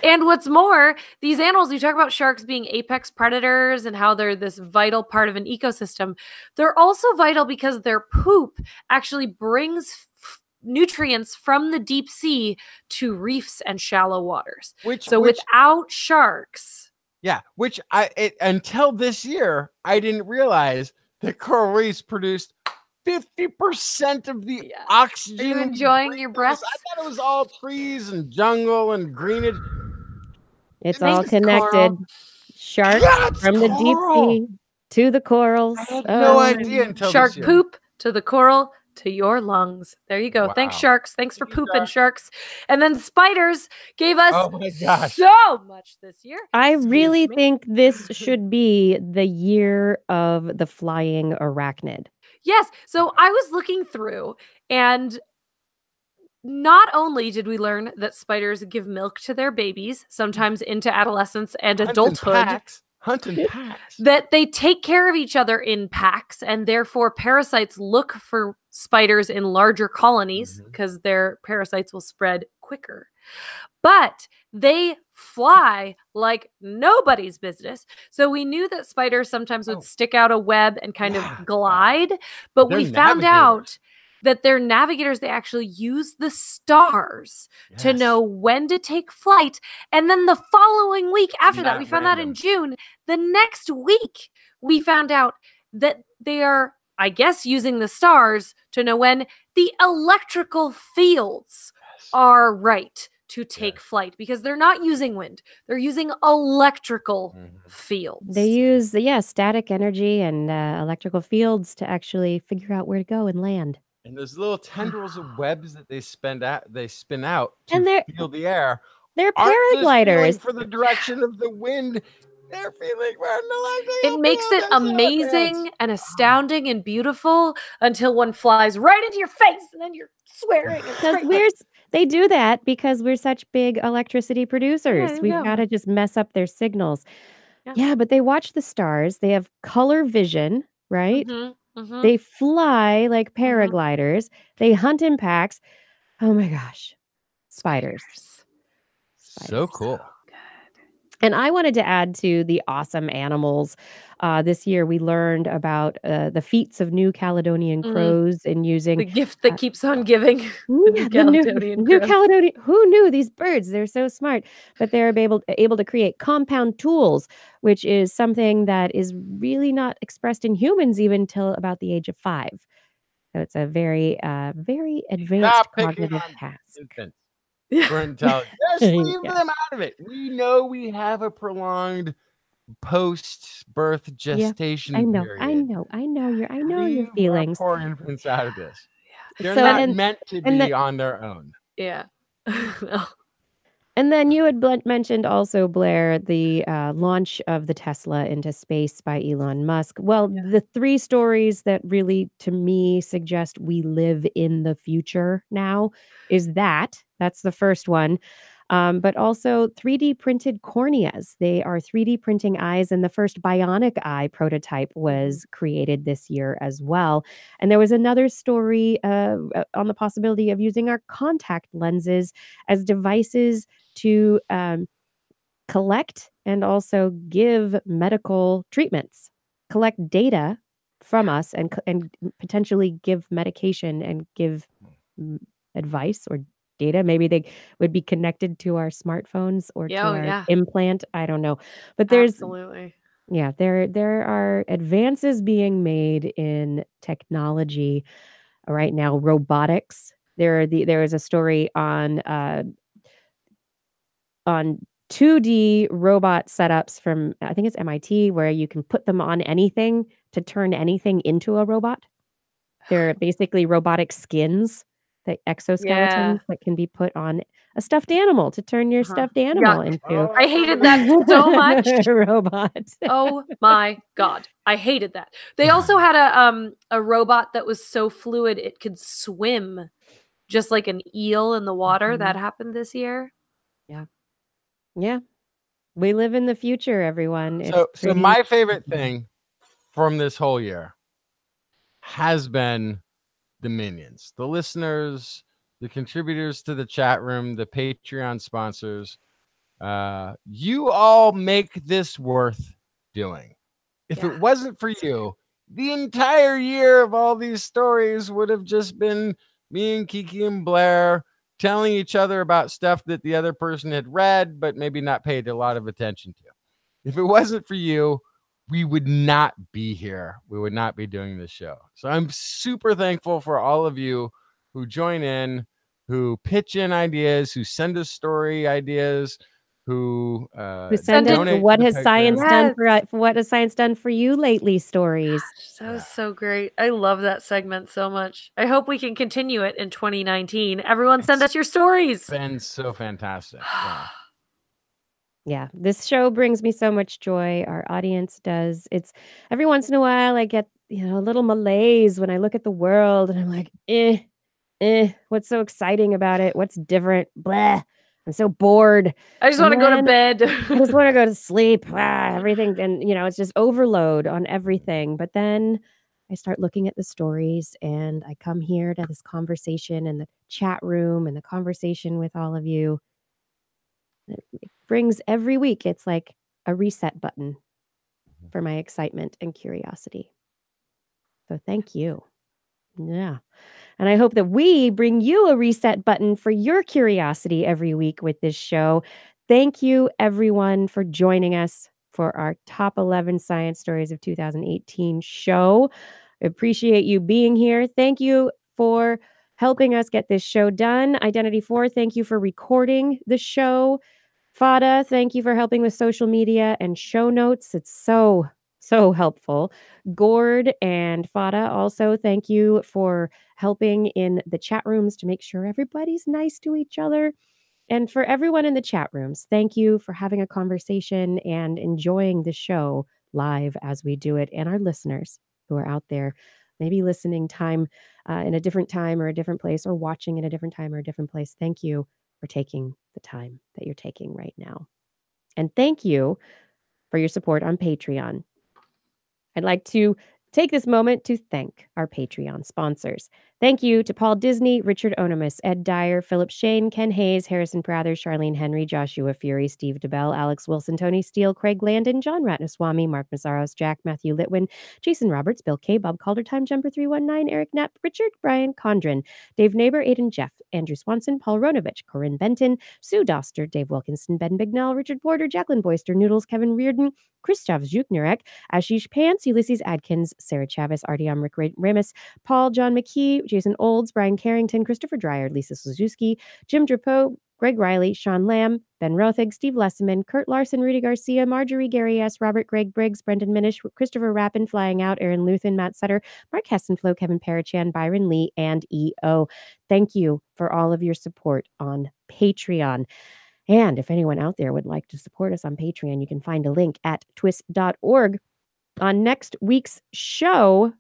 And what's more, these animals, you talk about sharks being apex predators and how they're this vital part of an ecosystem. They're also vital because their poop actually brings nutrients from the deep sea to reefs and shallow waters. Without sharks. Yeah, which until this year, I didn't realize that coral reefs produced 50% of the oxygen. Are you enjoying your breath? I thought it was all trees and jungle and greenage. It's all connected. Sharks from the deep sea to the corals. I had no idea until shark this year. Poop to the coral to your lungs. There you go. Wow. Thanks, sharks. Thanks for pooping, sharks. And then spiders gave us so much this year. I really think this should be the year of the flying arachnid. Yes. So I was looking through, and not only did we learn that spiders give milk to their babies, sometimes into adolescence and adulthood. Hunt in packs. That they take care of each other in packs, and therefore parasites look for spiders in larger colonies because their parasites will spread quicker. But they fly like nobody's business. So we knew that spiders sometimes would stick out a web and kind of glide, but we found out that they're navigators. They actually use the stars to know when to take flight. And then the following week after that, we found out in June, the next week, we found out that they are, I guess, using the stars to know when the electrical fields are right to take flight, because they're not using wind. They're using electrical fields. They use, static energy and electrical fields to actually figure out where to go and land. And those little tendrils of webs that they spin out to feel the air. They're paragliders. For the direction of the wind. They're feeling it makes it amazing and astounding and beautiful until one flies right into your face and then you're swearing. They do that because we're such big electricity producers. We've got to just mess up their signals. Yeah, but they watch the stars. They have color vision, right? They fly like paragliders. They hunt in packs. Oh my gosh. Spiders. So cool. And I wanted to add to the awesome animals. This year, we learned about the feats of New Caledonian crows in using the gift that keeps on giving. New Caledonian. Who knew these birds? They're so smart, but they're able to create compound tools, which is something that is really not expressed in humans even till about the age of 5. So it's a very, very advanced cognitive task. Infants. For intelligence. Just leave them out of it. We know we have a prolonged post-birth gestation period. I know your feelings. Poor infants out of this. They're not meant to be on their own. Yeah. And then you had mentioned also, Blair, the launch of the Tesla into space by Elon Musk. Well, the 3 stories that really, to me, suggest we live in the future now is that's the first one. But also 3D printed corneas. They are 3D printing eyes, and the first bionic eye prototype was created this year as well. And there was another story on the possibility of using our contact lenses as devices to collect and also give medical treatments, collect data from us and potentially give medication and give advice or data. Maybe they would be connected to our smartphones or to our implant. I don't know. But there's Yeah, there are advances being made in technology right now. Robotics. There is a story on 2D robot setups from, I think it's MIT, where you can put them on anything to turn anything into a robot. They're basically robotic skins, the exoskeletons that can be put on a stuffed animal to turn your stuffed animal into I hated that so much. a robot. Oh my God. I hated that. They also had a robot that was so fluid it could swim just like an eel in the water. That happened this year. Yeah. Yeah. We live in the future, everyone. So my favorite thing from this whole year has been the minions, the listeners, the contributors to the chat room, the Patreon sponsors. You all make this worth doing. If it wasn't for you, the entire year of all these stories would have just been me and Kiki and Blair telling each other about stuff that the other person had read, but maybe not paid a lot of attention to. If it wasn't for you, we would not be here. We would not be doing this show. So I'm super thankful for all of you who join in, who pitch in ideas, who send us story ideas, who send us donate what to the has science Patreon. done for what has science done for you lately stories. Gosh, that was so great. I love that segment so much. I hope we can continue it in 2019. Everyone send us your stories. Been so fantastic. Yeah. Yeah, this show brings me so much joy. Our audience does. It's every once in a while I get, a little malaise when I look at the world and I'm like, what's so exciting about it? What's different? Blah. I'm so bored. I just want to go to bed. I just want to go to sleep. Everything. And, it's just overload on everything. But then I start looking at the stories and I come here to this conversation in the chat room and the conversation with all of you. It brings every week. It's like a reset button for my excitement and curiosity. So thank you. Yeah. And I hope that we bring you a reset button for your curiosity every week with this show. Thank you, everyone, for joining us for our top 11 science stories of 2018 show. I appreciate you being here. Thank you for helping us get this show done. Identity 4, thank you for recording the show. Fada, thank you for helping with social media and show notes. It's so helpful. Gord and Fada, also thank you for helping in the chat rooms to make sure everybody's nice to each other. And for everyone in the chat rooms, thank you for having a conversation and enjoying the show live as we do it. And our listeners who are out there, maybe listening time in a different time or a different place, or watching in a different time or a different place. Thank you for taking the time that you're taking right now. And thank you for your support on Patreon. I'd like to take this moment to thank our Patreon sponsors. Thank you to Paul Disney, Richard Onomus, Ed Dyer, Philip Shane, Ken Hayes, Harrison Prather, Charlene Henry, Joshua Fury, Steve DeBell, Alex Wilson, Tony Steele, Craig Landon, John Ratnaswamy, Mark Mazzaros, Jack, Matthew Litwin, Jason Roberts, Bill K, Bob Calder, Time Jumper 319, Eric Knapp, Richard, Brian Condren, Dave Neighbor, Aiden Jeff, Andrew Swanson, Paul Ronovich, Corinne Benton, Sue Doster, Dave Wilkinson, Ben Bignell, Richard Porter, Jacqueline Boyster, Noodles, Kevin Reardon, Christoph Zhuknurek, Ashish Pants, Ulysses Adkins, Sarah Chavez, Artyom Rick Ramis, Paul John McKee, Jason Olds, Brian Carrington, Christopher Dreyer, Lisa Suzuki, Jim Drapeau, Greg Riley, Sean Lamb, Ben Rothig, Steve Lesseman, Kurt Larson, Rudy Garcia, Marjorie Gary S., Robert Greg Briggs, Brendan Minish, Christopher Rappin, Flying Out, Aaron Luthen, Matt Sutter, Mark Hessenflow, Kevin Parachan, Byron Lee, and EO. Thank you for all of your support on Patreon. And if anyone out there would like to support us on Patreon, you can find a link at twis.org. On next week's show,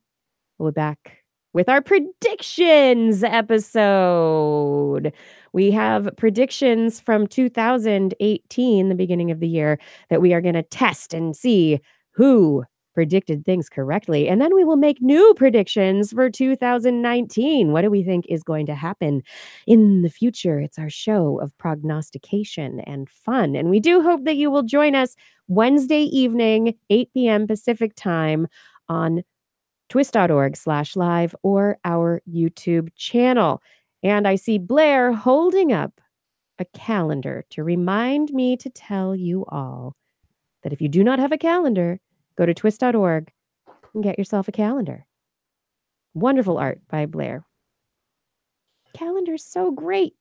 we'll be back with our predictions episode. We have predictions from 2018, the beginning of the year, that we are going to test and see who predicted things correctly. And then we will make new predictions for 2019. What do we think is going to happen in the future? It's our show of prognostication and fun. And we do hope that you will join us Wednesday evening, 8 p.m. Pacific time on twis.org/live or our YouTube channel. And I see Blair holding up a calendar to remind me to tell you all that if you do not have a calendar, Go to twist.org and get yourself a calendar. Wonderful art by Blair. Calendar's so great.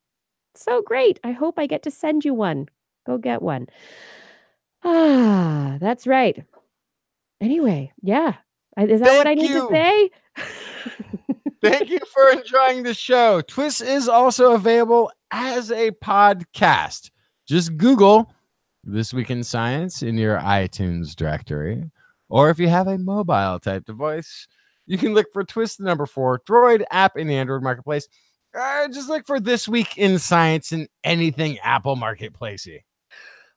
So great. I hope I get to send you one. Go get one. Ah, that's right. Anyway, yeah. Is that what I need to say? Thank you for enjoying the show. TWIS is also available as a podcast. Just Google This Week in Science in your iTunes directory. Or if you have a mobile type device, you can look for TWIS, the number 4, Droid app in the Android marketplace. Just look for This Week in Science in anything Apple marketplacey.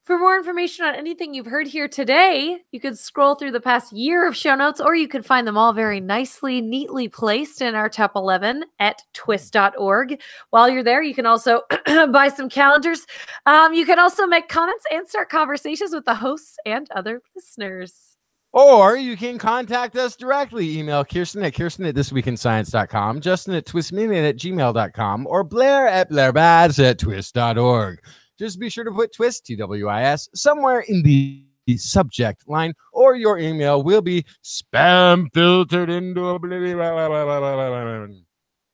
For more information on anything you've heard here today, you can scroll through the past year of show notes, or you can find them all very nicely, neatly placed in our top 11 at twist.org. While you're there, you can also buy some calendars. You can also make comments and start conversations with the hosts and other listeners. Or you can contact us directly. Email Kirsten at thisweekinscience.com, Justin at twistminion@gmail.com, or Blair at blairbaz@twist.org. Just be sure to put TWIS, TWIS, somewhere in the subject line, or your email will be spam filtered into oblivion. You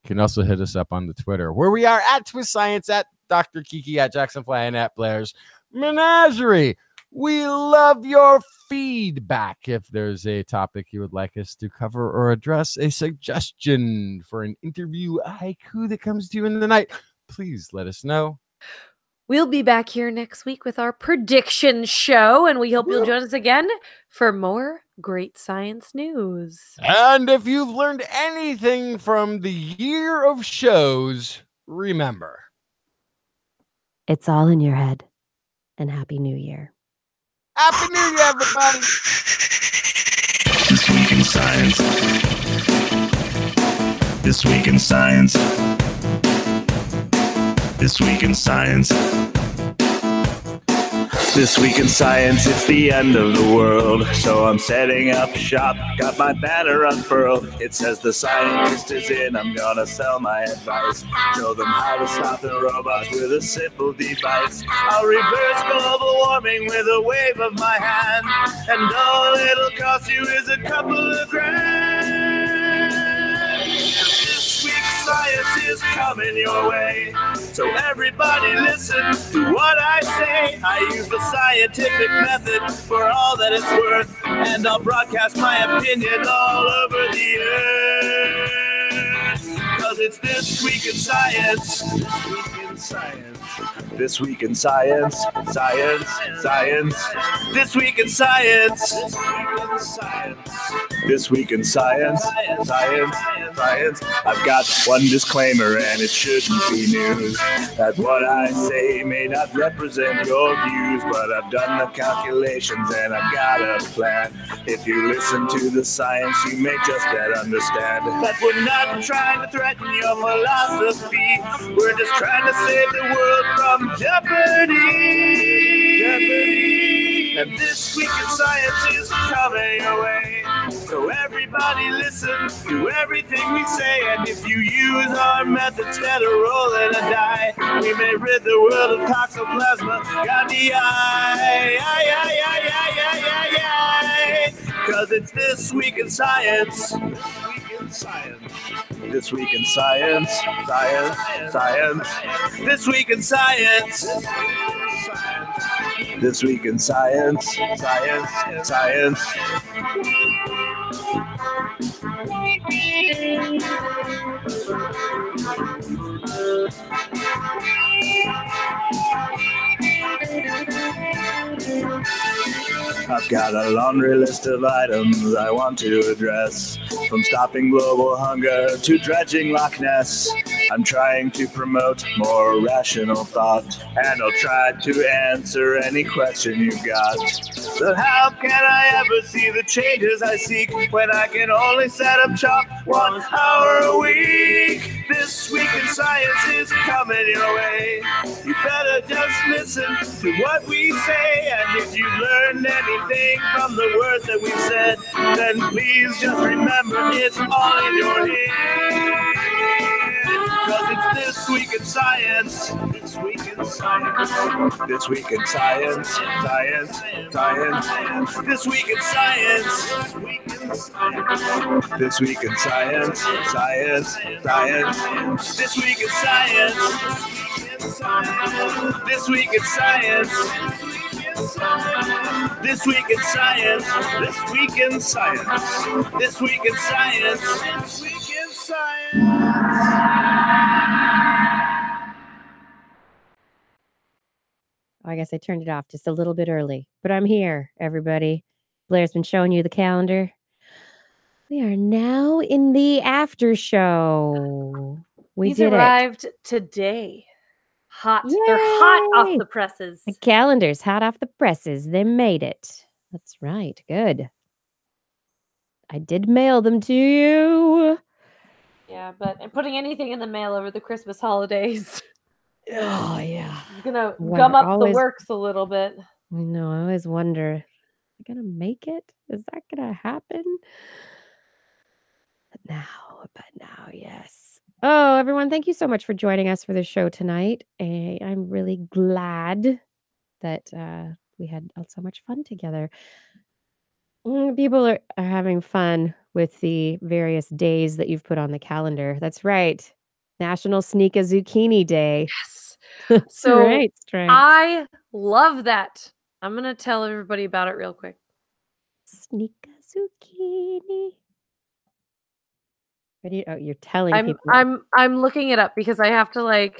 can also hit us up on the Twitter, where we are at TWIS Science, at Dr. Kiki, at Jacksonfly, and at Blair's Menagerie. We love your feedback. If there's a topic you would like us to cover or address, a suggestion for an interview, a haiku that comes to you in the night, please let us know. We'll be back here next week with our prediction show, and we hope you'll join us again for more great science news. And if you've learned anything from the year of shows, remember, it's all in your head. And Happy New Year. Happy New Year, everybody. This Week in Science. This Week in Science. This Week in Science. This Week in Science, it's the end of the world. So I'm setting up shop, got my banner unfurled. It says the scientist is in, I'm gonna sell my advice. Show them how to stop the robots with a simple device. I'll reverse global warming with a wave of my hand. And all it'll cost you is a couple of grand. This week's science is coming your way. So everybody listen to what I say. I use the scientific method for all that it's worth. And I'll broadcast my opinion all over the earth. Cause it's This Week in Science. This Week in Science. This Week in Science. Science. Science. This Week in Science. This Week in Science. This Week in Science. Science. Science. I've got one disclaimer, and it shouldn't be news, that what I say may not represent your views, but I've done the calculations and I've got a plan. If you listen to the science, you may just yet understand that we're not trying to threaten your philosophy. We're just trying to save the world from jeopardy. And This Week in Science is coming your way. So everybody listen to everything we say. And if you use our method instead of rolling a die, we may rid the world of toxoplasma gambiae. Cause it's This Week in Science. This Week in Science. This Week in Science. Science. Science. This Week in Science. This Week in Science. Science. Science. I've got a laundry list of items I want to address, from stopping global hunger to dredging Loch Ness. I'm trying to promote more rational thought, and I'll try to answer any question you've got. So how can I ever see the changes I seek when I can only set up shop 1 hour a week? This Week in Science is coming your way. You better just listen to what we say, and if you've learned anything from the words that we've said, then please just remember it's all in your head. Cause it's This Week in Science. This Week in Science. This Week in Science. Science. Science. This Week in Science. This Week in Science. Science. Science. This Week in Science. This Week in Science. This Week in Science. This Week in Science. This Week in Science. This Week in Science. I guess I turned it off just a little bit early, but I'm here, everybody. Blair's been showing you the calendar. We are now in the after show. These arrived today. Hot. Yay! They're hot off the presses. The calendar's hot off the presses. They made it. That's right. Good. I did mail them to you. Yeah, but putting anything in the mail over the Christmas holidays. Oh, yeah. It's going to gum up the works a little bit. I know. I always wonder, am I going to make it? Is that going to happen? But now, yes. Oh, everyone, thank you so much for joining us for the show tonight. I'm really glad that we had so much fun together. People are having fun with the various days that you've put on the calendar. That's right. National Sneak a Zucchini Day. Yes. That's so right. I love that. I'm going to tell everybody about it real quick. Sneak a zucchini. Oh, you're telling people. I'm looking it up because I have to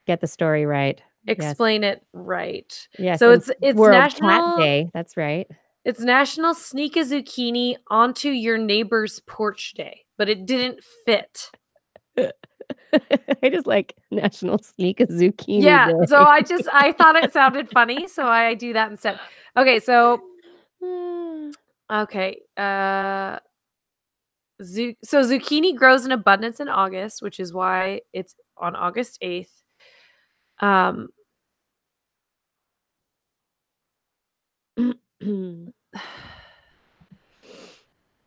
get the story right. Explain it right. Yes. So it's World National Cat Day. That's right. It's National Sneak a Zucchini Onto Your Neighbor's Porch Day, but it didn't fit. I just like National Sneak a Zucchini Day. So I thought it sounded funny, so I do that instead. Okay, so so zucchini grows in abundance in August, which is why it's on August 8th.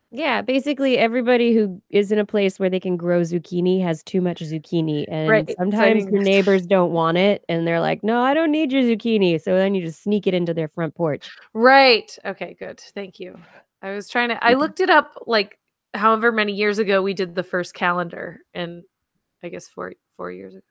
Yeah, basically everybody who is in a place where they can grow zucchini has too much zucchini, and sometimes your neighbors don't want it and they're like, no, I don't need your zucchini, so then you just sneak it into their front porch. Right. Okay, good. Thank you. I looked it up however many years ago we did the first calendar, and I guess 3 years ago.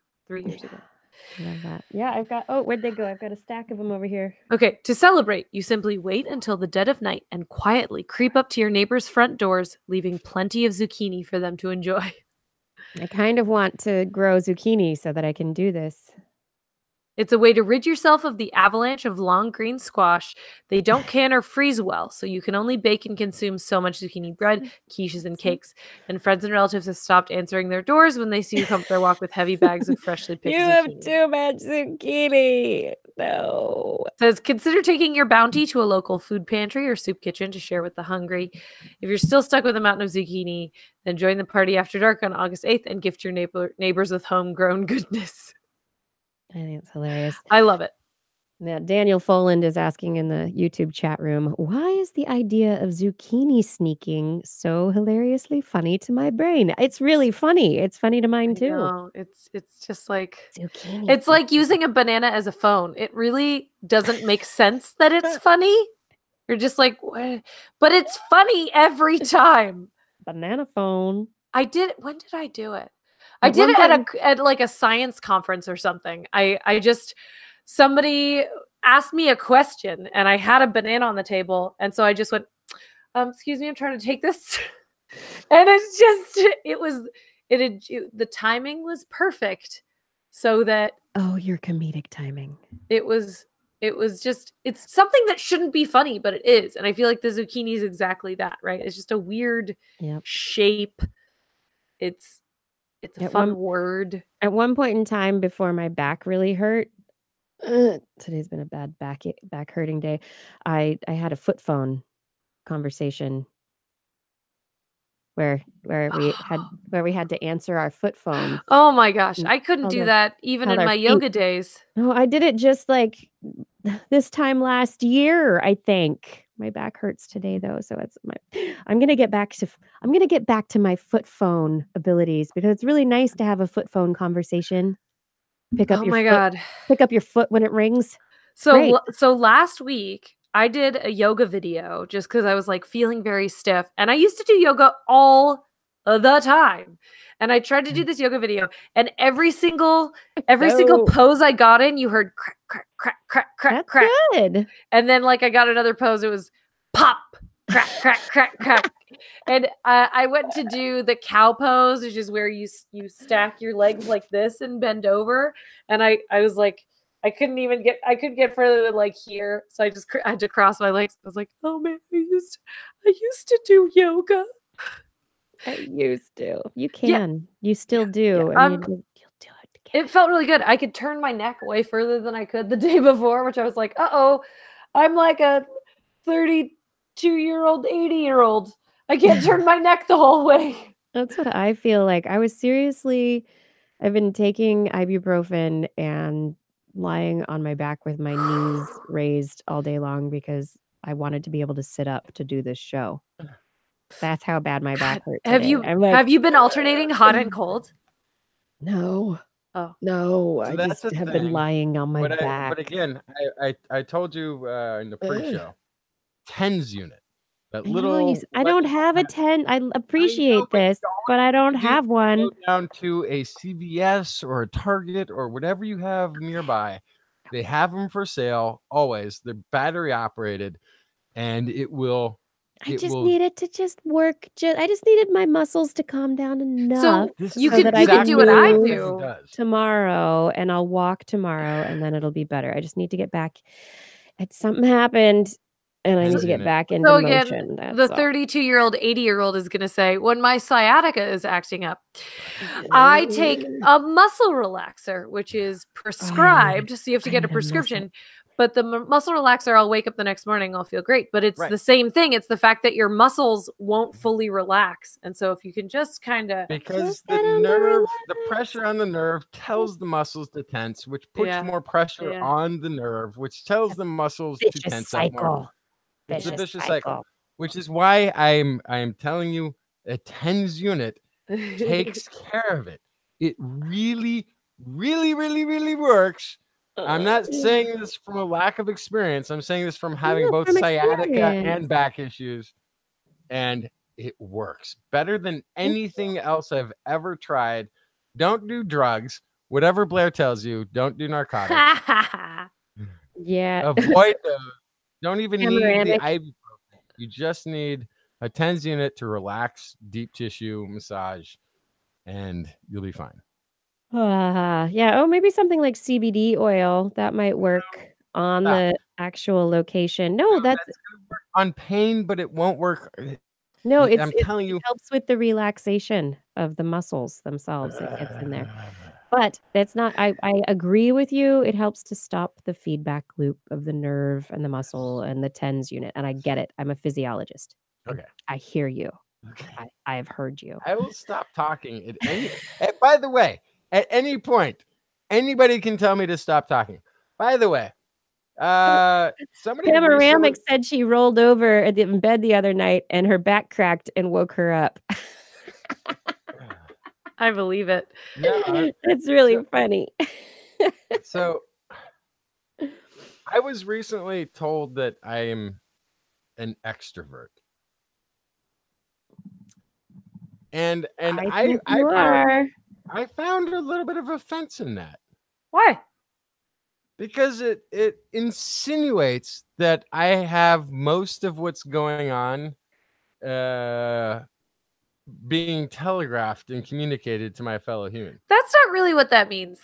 Love that. Yeah, I've got, where'd they go? I've got a stack of them over here. Okay, to celebrate, you simply wait until the dead of night and quietly creep up to your neighbor's front doors, leaving plenty of zucchini for them to enjoy. I kind of want to grow zucchini so that I can do this. It's a way to rid yourself of the avalanche of long green squash. They don't can or freeze well, so you can only bake and consume so much zucchini bread, quiches, and cakes. And friends and relatives have stopped answering their doors when they see you come up their walk with heavy bags of freshly picked zucchini. You have too much zucchini. No. It says, consider taking your bounty to a local food pantry or soup kitchen to share with the hungry. If you're still stuck with a mountain of zucchini, then join the party after dark on August 8th and gift your neighbors with homegrown goodness. I think it's hilarious. I love it. Now, Daniel Foland is asking in the YouTube chat room, why is the idea of zucchini sneaking so hilariously funny to my brain? It's really funny. It's funny to mine too. No, it's just like zucchini. It's like using a banana as a phone. It really doesn't make sense that it's funny. You're just like, what? But it's funny every time. Banana phone. When did I do it? I did it at a science conference or something. Somebody asked me a question and I had a banana on the table. And so I just went, excuse me, I'm trying to take this. And the timing was perfect so that. Oh, your comedic timing. It's something that shouldn't be funny, but it is. And I feel like the zucchini is exactly that, right? It's just a weird shape. It's a fun word. At one point in time before my back really hurt, today's been a bad back hurting day. I had a foot phone conversation where we had to answer our foot phone. Oh my gosh, I couldn't do that even in my yoga days. No, I did it just like this time last year, I think. My back hurts today though, so I'm gonna get back to my foot phone abilities because it's really nice to have a foot phone conversation. Pick up Oh your my foot. God. Pick up your foot when it rings. So Great. so last week I did a yoga video just because I was like feeling very stiff. And I used to do yoga all the time. And I tried to do this yoga video, and every single pose I got in, you heard crack, crack, crack, crack, crack, That's crack. good. And then like I got another pose, it was pop, crack, crack, crack, crack. And I went to do the cow pose, which is where you stack your legs like this and bend over. And I was like, I couldn't get further than like here. So I had to cross my legs. I was like, oh man, I used to do yoga. I used to. You can. You still do. Yeah. And you'll do it again. It felt really good. I could turn my neck way further than I could the day before, which I was like, uh-oh, I'm like a 32-year-old, 80-year-old. I can't turn my neck the whole way. That's what I feel like. I've been taking ibuprofen and lying on my back with my knees raised all day long because I wanted to be able to sit up to do this show. That's how bad my back hurt today. Have you been alternating hot and cold? No. Oh. No, So I that's just the have been thing. lying on my back. But again, I told you in the pre-show, TENS unit. That little. I don't have a 10. I appreciate this, but I don't have one. Go down to a CVS or a Target or whatever you have nearby. They have them for sale always. They're battery operated, and it will. I just need it to just work. I just needed my muscles to calm down enough. So you that I could can do what I move do tomorrow, and I'll walk tomorrow, and then it'll be better. I just need to get back. Something happened, and I need to get back into motion. Again, the 32-year-old, 80-year-old is going to say, when my sciatica is acting up, I take a muscle relaxer, which is prescribed. So you have to get a prescription. But the muscle relaxer, I'll wake up the next morning, I'll feel great. But it's the same thing. It's the fact that your muscles won't fully relax. And so if you can just kind of... Because the pressure on the nerve tells the muscles to tense, which puts more pressure on the nerve, which tells the muscles to tense up more. It's a vicious cycle. Which is why I'm telling you, a TENS unit takes care of it. It really, really, really, really works. I'm not saying this from a lack of experience. I'm saying this from having both sciatica and back issues. And it works better than anything else I've ever tried. Don't do drugs. Whatever Blair tells you, don't do narcotics. Yeah. Avoid those. Don't even need the ibuprofen. You just need a TENS unit to relax, deep tissue massage, and you'll be fine. Yeah. Oh, maybe something like CBD oil that might work on the actual location. No, that's gonna work on pain, but it won't work. No, I'm telling you, it helps with the relaxation of the muscles themselves. It gets in there. But that's not, I agree with you. It helps to stop the feedback loop of the nerve and the muscle and the TENS unit. And I get it. I'm a physiologist. Okay. I hear you. Okay. I have heard you. I will stop talking at any. By the way, at any point, anybody can tell me to stop talking. By the way, somebody Panoramic said she rolled over in bed the other night and her back cracked and woke her up. I believe it. Yeah, it's really funny. So I was recently told that I am an extrovert. And I found a little bit of offense in that. Why? Because it insinuates that I have most of what's going on being telegraphed and communicated to my fellow human. That's not really what that means.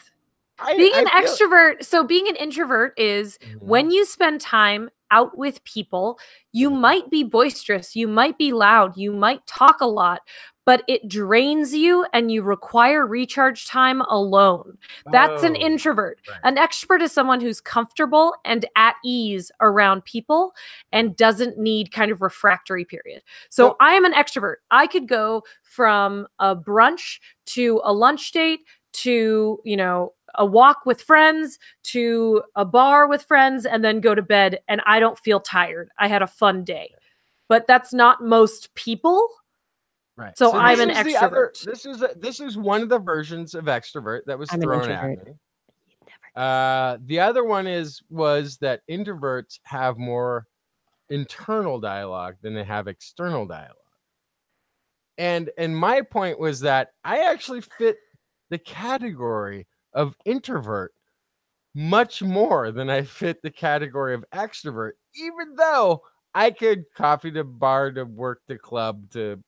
Being an extrovert, so being an introvert is when you spend time out with people, you might be boisterous, you might be loud, you might talk a lot, but it drains you and you require recharge time alone. That's an introvert. Right. An extrovert is someone who's comfortable and at ease around people and doesn't need kind of refractory period. So I am an extrovert. I could go from a brunch to a lunch date to, a walk with friends to a bar with friends and then go to bed and I don't feel tired. I had a fun day. But that's not most people. Right. So I'm an extrovert. This is one of the versions of extrovert that was thrown at me. The other one was that introverts have more internal dialogue than they have external dialogue. And my point was that I actually fit the category of introvert much more than I fit the category of extrovert, even though I could coffee to bar to work to club to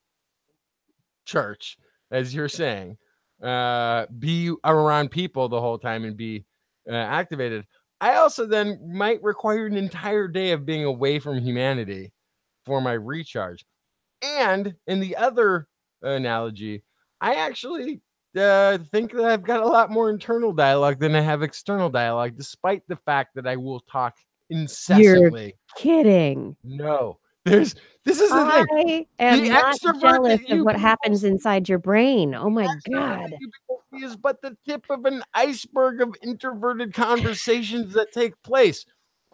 church, as you're saying, be around people the whole time and be activated. I also then might require an entire day of being away from humanity for my recharge. And in the other analogy, I actually think that I've got a lot more internal dialogue than I have external dialogue, despite the fact that I will talk incessantly. You're kidding. No. This is the thing. I am not jealous of what people happens inside your brain. Oh my extrovert God. that you people see is but the tip of an iceberg of introverted conversations that take place.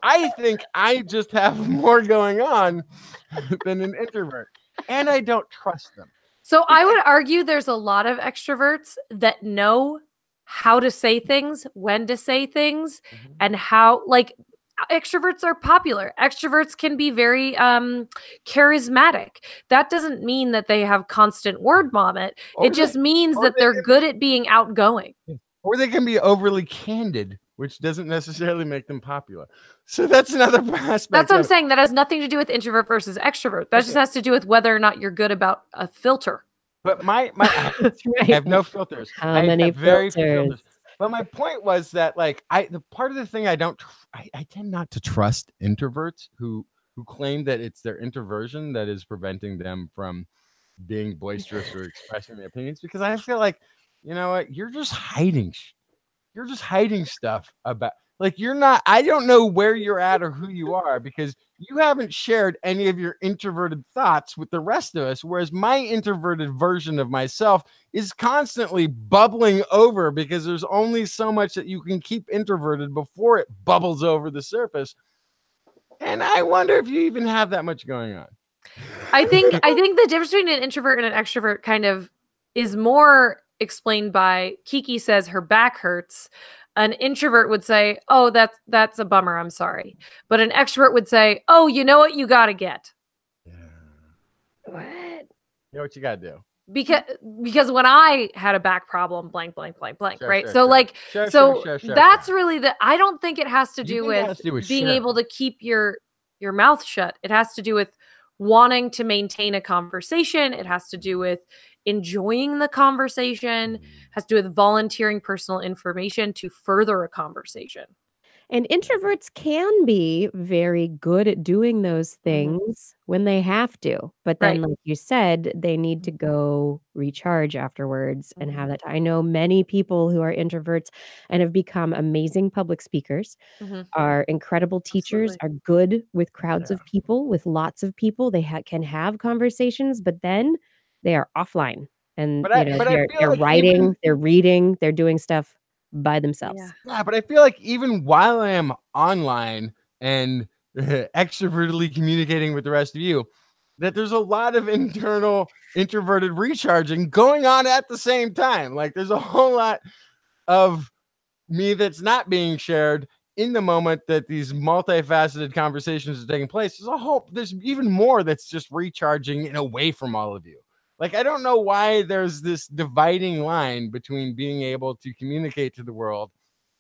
I think I just have more going on than an introvert, and I don't trust them. So I would argue there's a lot of extroverts that know how to say things, when to say things, and how, like, extroverts are popular. Extroverts can be very charismatic. That doesn't mean that they have constant word vomit. It just means that they're good at being outgoing. Or they can be overly candid, which doesn't necessarily make them popular. So that's another aspect. That's what I'm saying. That has nothing to do with introvert versus extrovert. That just has to do with whether or not you're good about a filter. But I have no filters. How many filters? But my point was that, like, the part of the thing I tend not to trust introverts who claim that it's their introversion that is preventing them from being boisterous or expressing their opinions, because I feel like, you know what, you're just hiding stuff about, like, you're not, I don't know where you're at or who you are, because you haven't shared any of your introverted thoughts with the rest of us, whereas my introverted version of myself is constantly bubbling over, because there's only so much that you can keep introverted before it bubbles over the surface. And I wonder if you even have that much going on. I think the difference between an introvert and an extrovert kind of is more explained by Kiki says her back hurts. An introvert would say, "Oh, that's a bummer. I'm sorry." But an extrovert would say, "Oh, you know what you got to get." Yeah. What? You know what you got to do. Because when I had a back problem, blank, right? Sure, So sure. that's really I don't think it has to do with being able to keep your mouth shut. It has to do with wanting to maintain a conversation. It has to do with enjoying the conversation, has to do with volunteering personal information to further a conversation. And introverts can be very good at doing those things when they have to. But then, like you said, they need to go recharge afterwards and have that time. I know many people who are introverts and have become amazing public speakers, are incredible teachers, are good with crowds of people, with lots of people. They can have conversations, but then they are offline. And they're writing, they're reading, they're doing stuff by themselves. Yeah, but I feel like even while I am online and extrovertedly communicating with the rest of you, that there's a lot of internal introverted recharging going on at the same time. Like, there's a whole lot of me that's not being shared in the moment that these multifaceted conversations are taking place. There's even more that's just recharging and away from all of you. Like, I don't know why there's this dividing line between being able to communicate to the world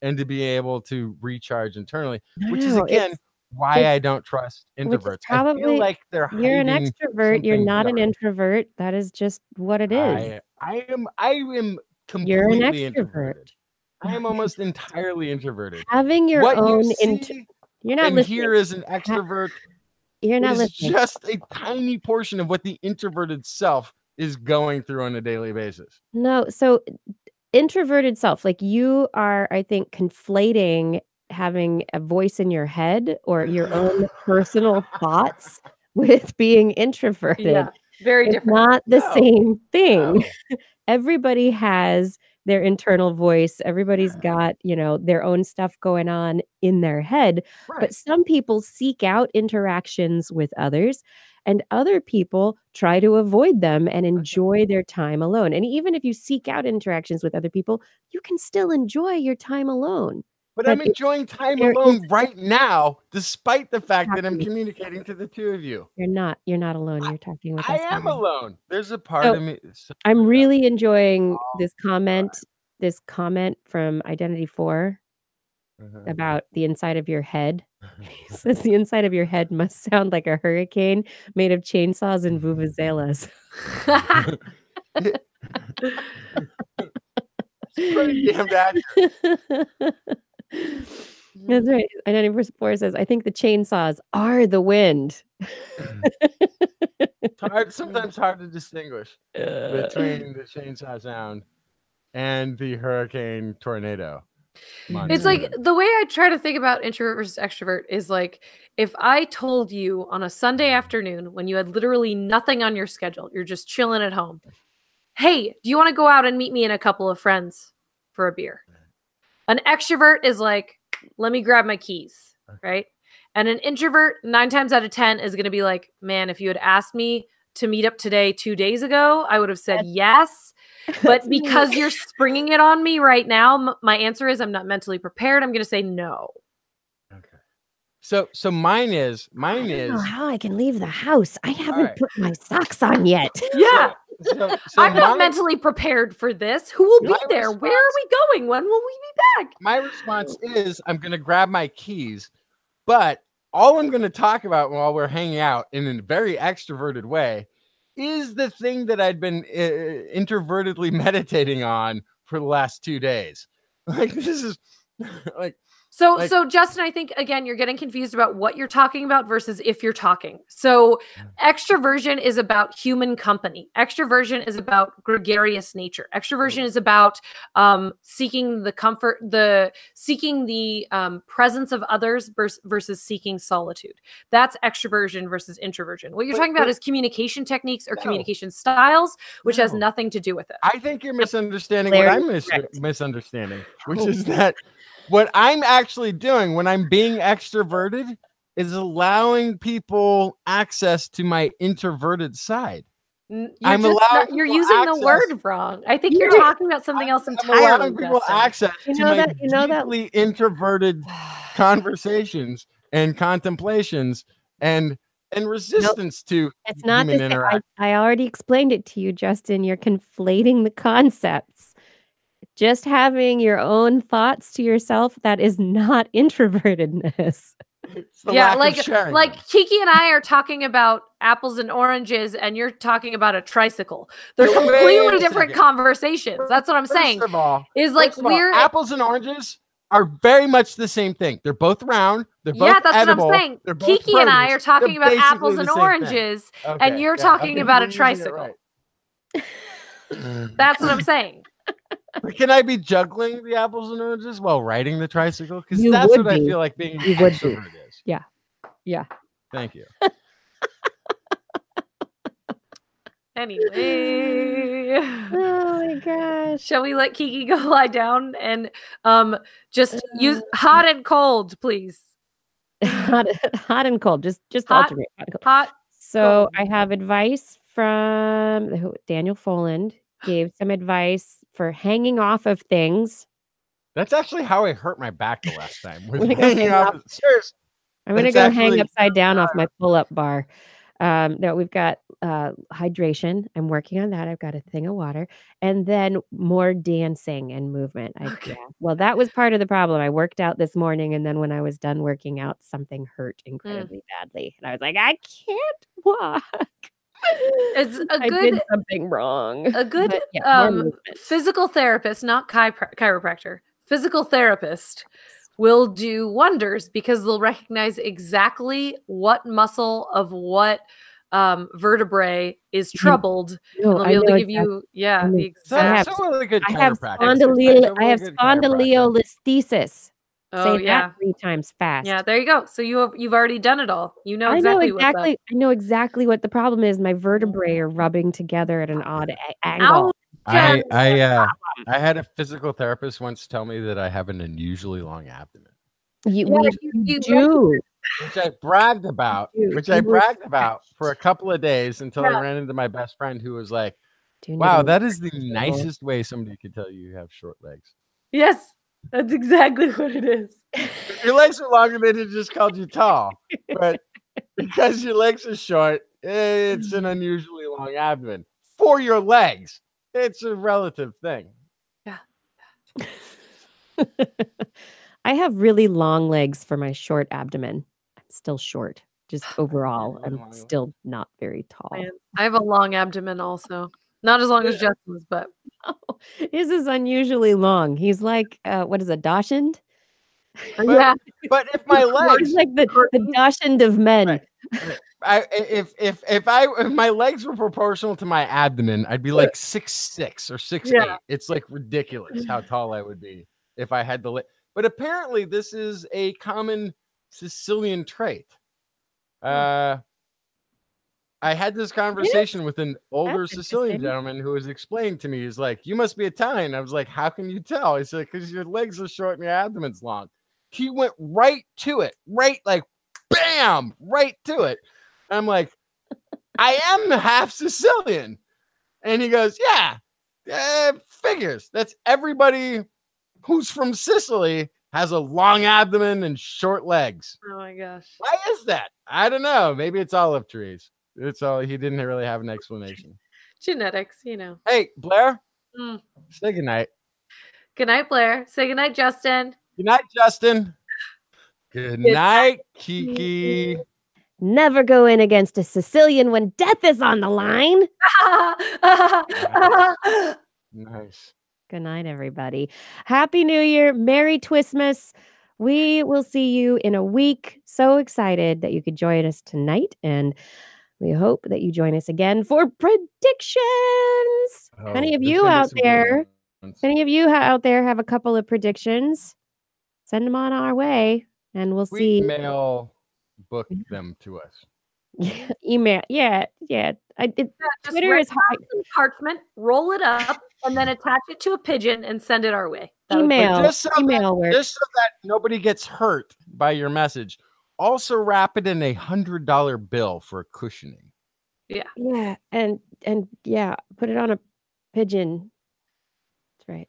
and to be able to recharge internally, which is, again, why I don't trust introverts. I feel like you're an extrovert. You're not an introvert. That is just what it is. I am completely introverted. I am almost entirely introverted. Having your own you're not listening. Here as an extrovert. You're not listening. Just a tiny portion of what the introverted self is going through on a daily basis. No, so introverted self, like, you are, I think, conflating having a voice in your head or your own personal thoughts with being introverted. Yeah, very different. Not the same thing. No. Everybody has their internal voice. Everybody's got, their own stuff going on in their head. Right. But some people seek out interactions with others, and other people try to avoid them and enjoy their time alone. And even if you seek out interactions with other people, you can still enjoy your time alone. But I'm enjoying time there alone is- right now, despite the fact that I'm communicating to the two of you. You're not alone. You're talking with I us. am alone. There's a part So, of me. I'm really enjoying this comment from Identity 4 about the inside of your head. It says the inside of your head must sound like a hurricane made of chainsaws and vuvuzelas. Pretty damn accurate. That's right. Identity 4 says, I think the chainsaws are the wind. Sometimes hard to distinguish between the chainsaw sound and the hurricane tornado. It's like the way I try to think about introvert versus extrovert is like if I told you on a Sunday afternoon when you had literally nothing on your schedule, you're just chilling at home. Hey, do you want to go out and meet me and a couple of friends for a beer? An extrovert is like, let me grab my keys, right? And an introvert, 9 times out of 10, is going to be like, man, if you had asked me to meet up today 2 days ago, I would have said yes. But because you're springing it on me right now, my answer is I'm not mentally prepared. I'm going to say no. Okay. So mine is. I don't know how I can leave the house. I haven't put my socks on yet. Yeah. So I'm not mentally prepared for this. Who will be there? Where are we going? When will we be back? My response is I'm going to grab my keys, but all I'm going to talk about while we're hanging out in a very extroverted way is the thing that I'd been introvertedly meditating on for the last 2 days. Like this is like. So Justin, I think again, you're getting confused about what you're talking about versus if you're talking. So extroversion is about human company. Extroversion is about gregarious nature. Extroversion is about seeking the comfort, seeking the presence of others versus seeking solitude. That's extroversion versus introversion. What you're talking about is communication techniques or communication styles, which has nothing to do with it. I think you're misunderstanding what I'm misunderstanding, which is that what I'm actually doing when I'm being extroverted is allowing people access to my introverted side. You're using the word wrong. I think you're talking about something else entirely. I'm allowing people access to my deeply introverted conversations and contemplations and resistance to it's not human interaction. I already explained it to you, Justin. You're conflating the concepts. Just having your own thoughts to yourself, that is not introvertedness. Yeah, like Kiki and I are talking about apples and oranges, and you're talking about a tricycle. They're completely different conversations. That's what I'm saying. Apples and oranges are very much the same thing. They're both round. They're both edible. What I'm saying. Kiki and I are talking about apples and oranges, and you're talking about a tricycle. That's what I'm saying. But can I be juggling the apples and oranges while riding the tricycle? Because that's what I feel like being an extrovert is. Yeah. Yeah. Thank you. Anyway. Oh my gosh. Shall we let Kiki go lie down and just use hot and cold, please? Hot and cold. Just hot, alternate. Hot. So cold. I have advice from Daniel Foland. Gave some advice for hanging off of things. That's actually how I hurt my back the last time. I'm going to go hang upside down off my pull-up bar. No, we've got hydration. I'm working on that. I've got a thing of water. And then more dancing and movement. Well, that was part of the problem. I worked out this morning, and then when I was done working out, something hurt incredibly badly. And I was like, I can't walk. I did something wrong. A good physical therapist, not chiropractor, physical therapist will do wonders because they'll recognize exactly what muscle of what vertebrae is troubled. And they'll be able to give you, the exact. I have spondylolisthesis. Say that 3 times fast. Yeah, there you go. So you've already done it all. You know exactly what I know exactly what the problem is. My vertebrae are rubbing together at an odd angle. I had a physical therapist once tell me that I have an unusually long abdomen. You do. Which I bragged about. For a couple of days until I Yeah. ran into my best friend who was like, Do you need "Wow, a- that is the nicest way somebody could tell you have short legs. Yes, that's exactly what it is. If your legs are longer, they'd have just called you tall. But because your legs are short, it's an unusually long abdomen. For your legs, it's a relative thing. I have really long legs for my short abdomen. I'm still short. Just overall, really I'm long legs. still not very tall. Man, I have a long abdomen also. Not as long as Justin's, but His is unusually long. He's like, what is a dachshund? yeah. But if my He's legs, like the dachshund of men. Right. If my legs were proportional to my abdomen, I'd be like 6'6" or 6'8". Yeah. It's like ridiculous how tall I would be if I had the leg. But apparently, this is a common Sicilian trait. I had this conversation with an older That's Sicilian interesting. gentleman who was explaining to me, he's like, "You must be Italian." I was like, "How can you tell?" He said, "Because your legs are short and your abdomen's long." He went right to it, right like, bam, right to it. I'm like, I am half Sicilian. And he goes, yeah, figures. That's everybody who's from Sicily has a long abdomen and short legs. Oh my gosh. Why is that? I don't know. Maybe it's olive trees. It's all. He didn't really have an explanation. Genetics, you know. Hey, Blair, Mm. say goodnight. Good night, Blair. Say good night, Justin. Good night, Justin. Good night, Kiki. Never go in against a Sicilian when death is on the line. Nice. Good night, everybody. Happy New Year. Merry Twistmas. We will see you in a week. So excited that you could join us tonight. And we hope that you join us again for predictions. Any of you out there have a couple of predictions? Send them on our way and we'll see. Mail book them to us. Email. Yeah. Twitter is hard. Parchment, roll it up, and then attach it to a pigeon and send it our way. Email. Just so works. Just so that nobody gets hurt by your message. Also wrap it in $100 bill for cushioning. Yeah, and yeah, put it on a pigeon. That's right.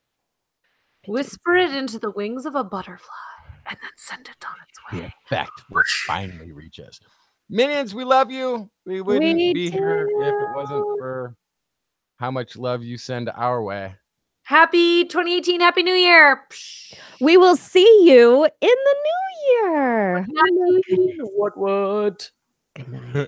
Pigeon. Whisper it into the wings of a butterfly and then send it on its way. The effect will finally reach us. Minions, we love you. We wouldn't be here if it wasn't for how much love you send our way. Happy 2018, Happy New Year. We will see you in the new year. What? Good night.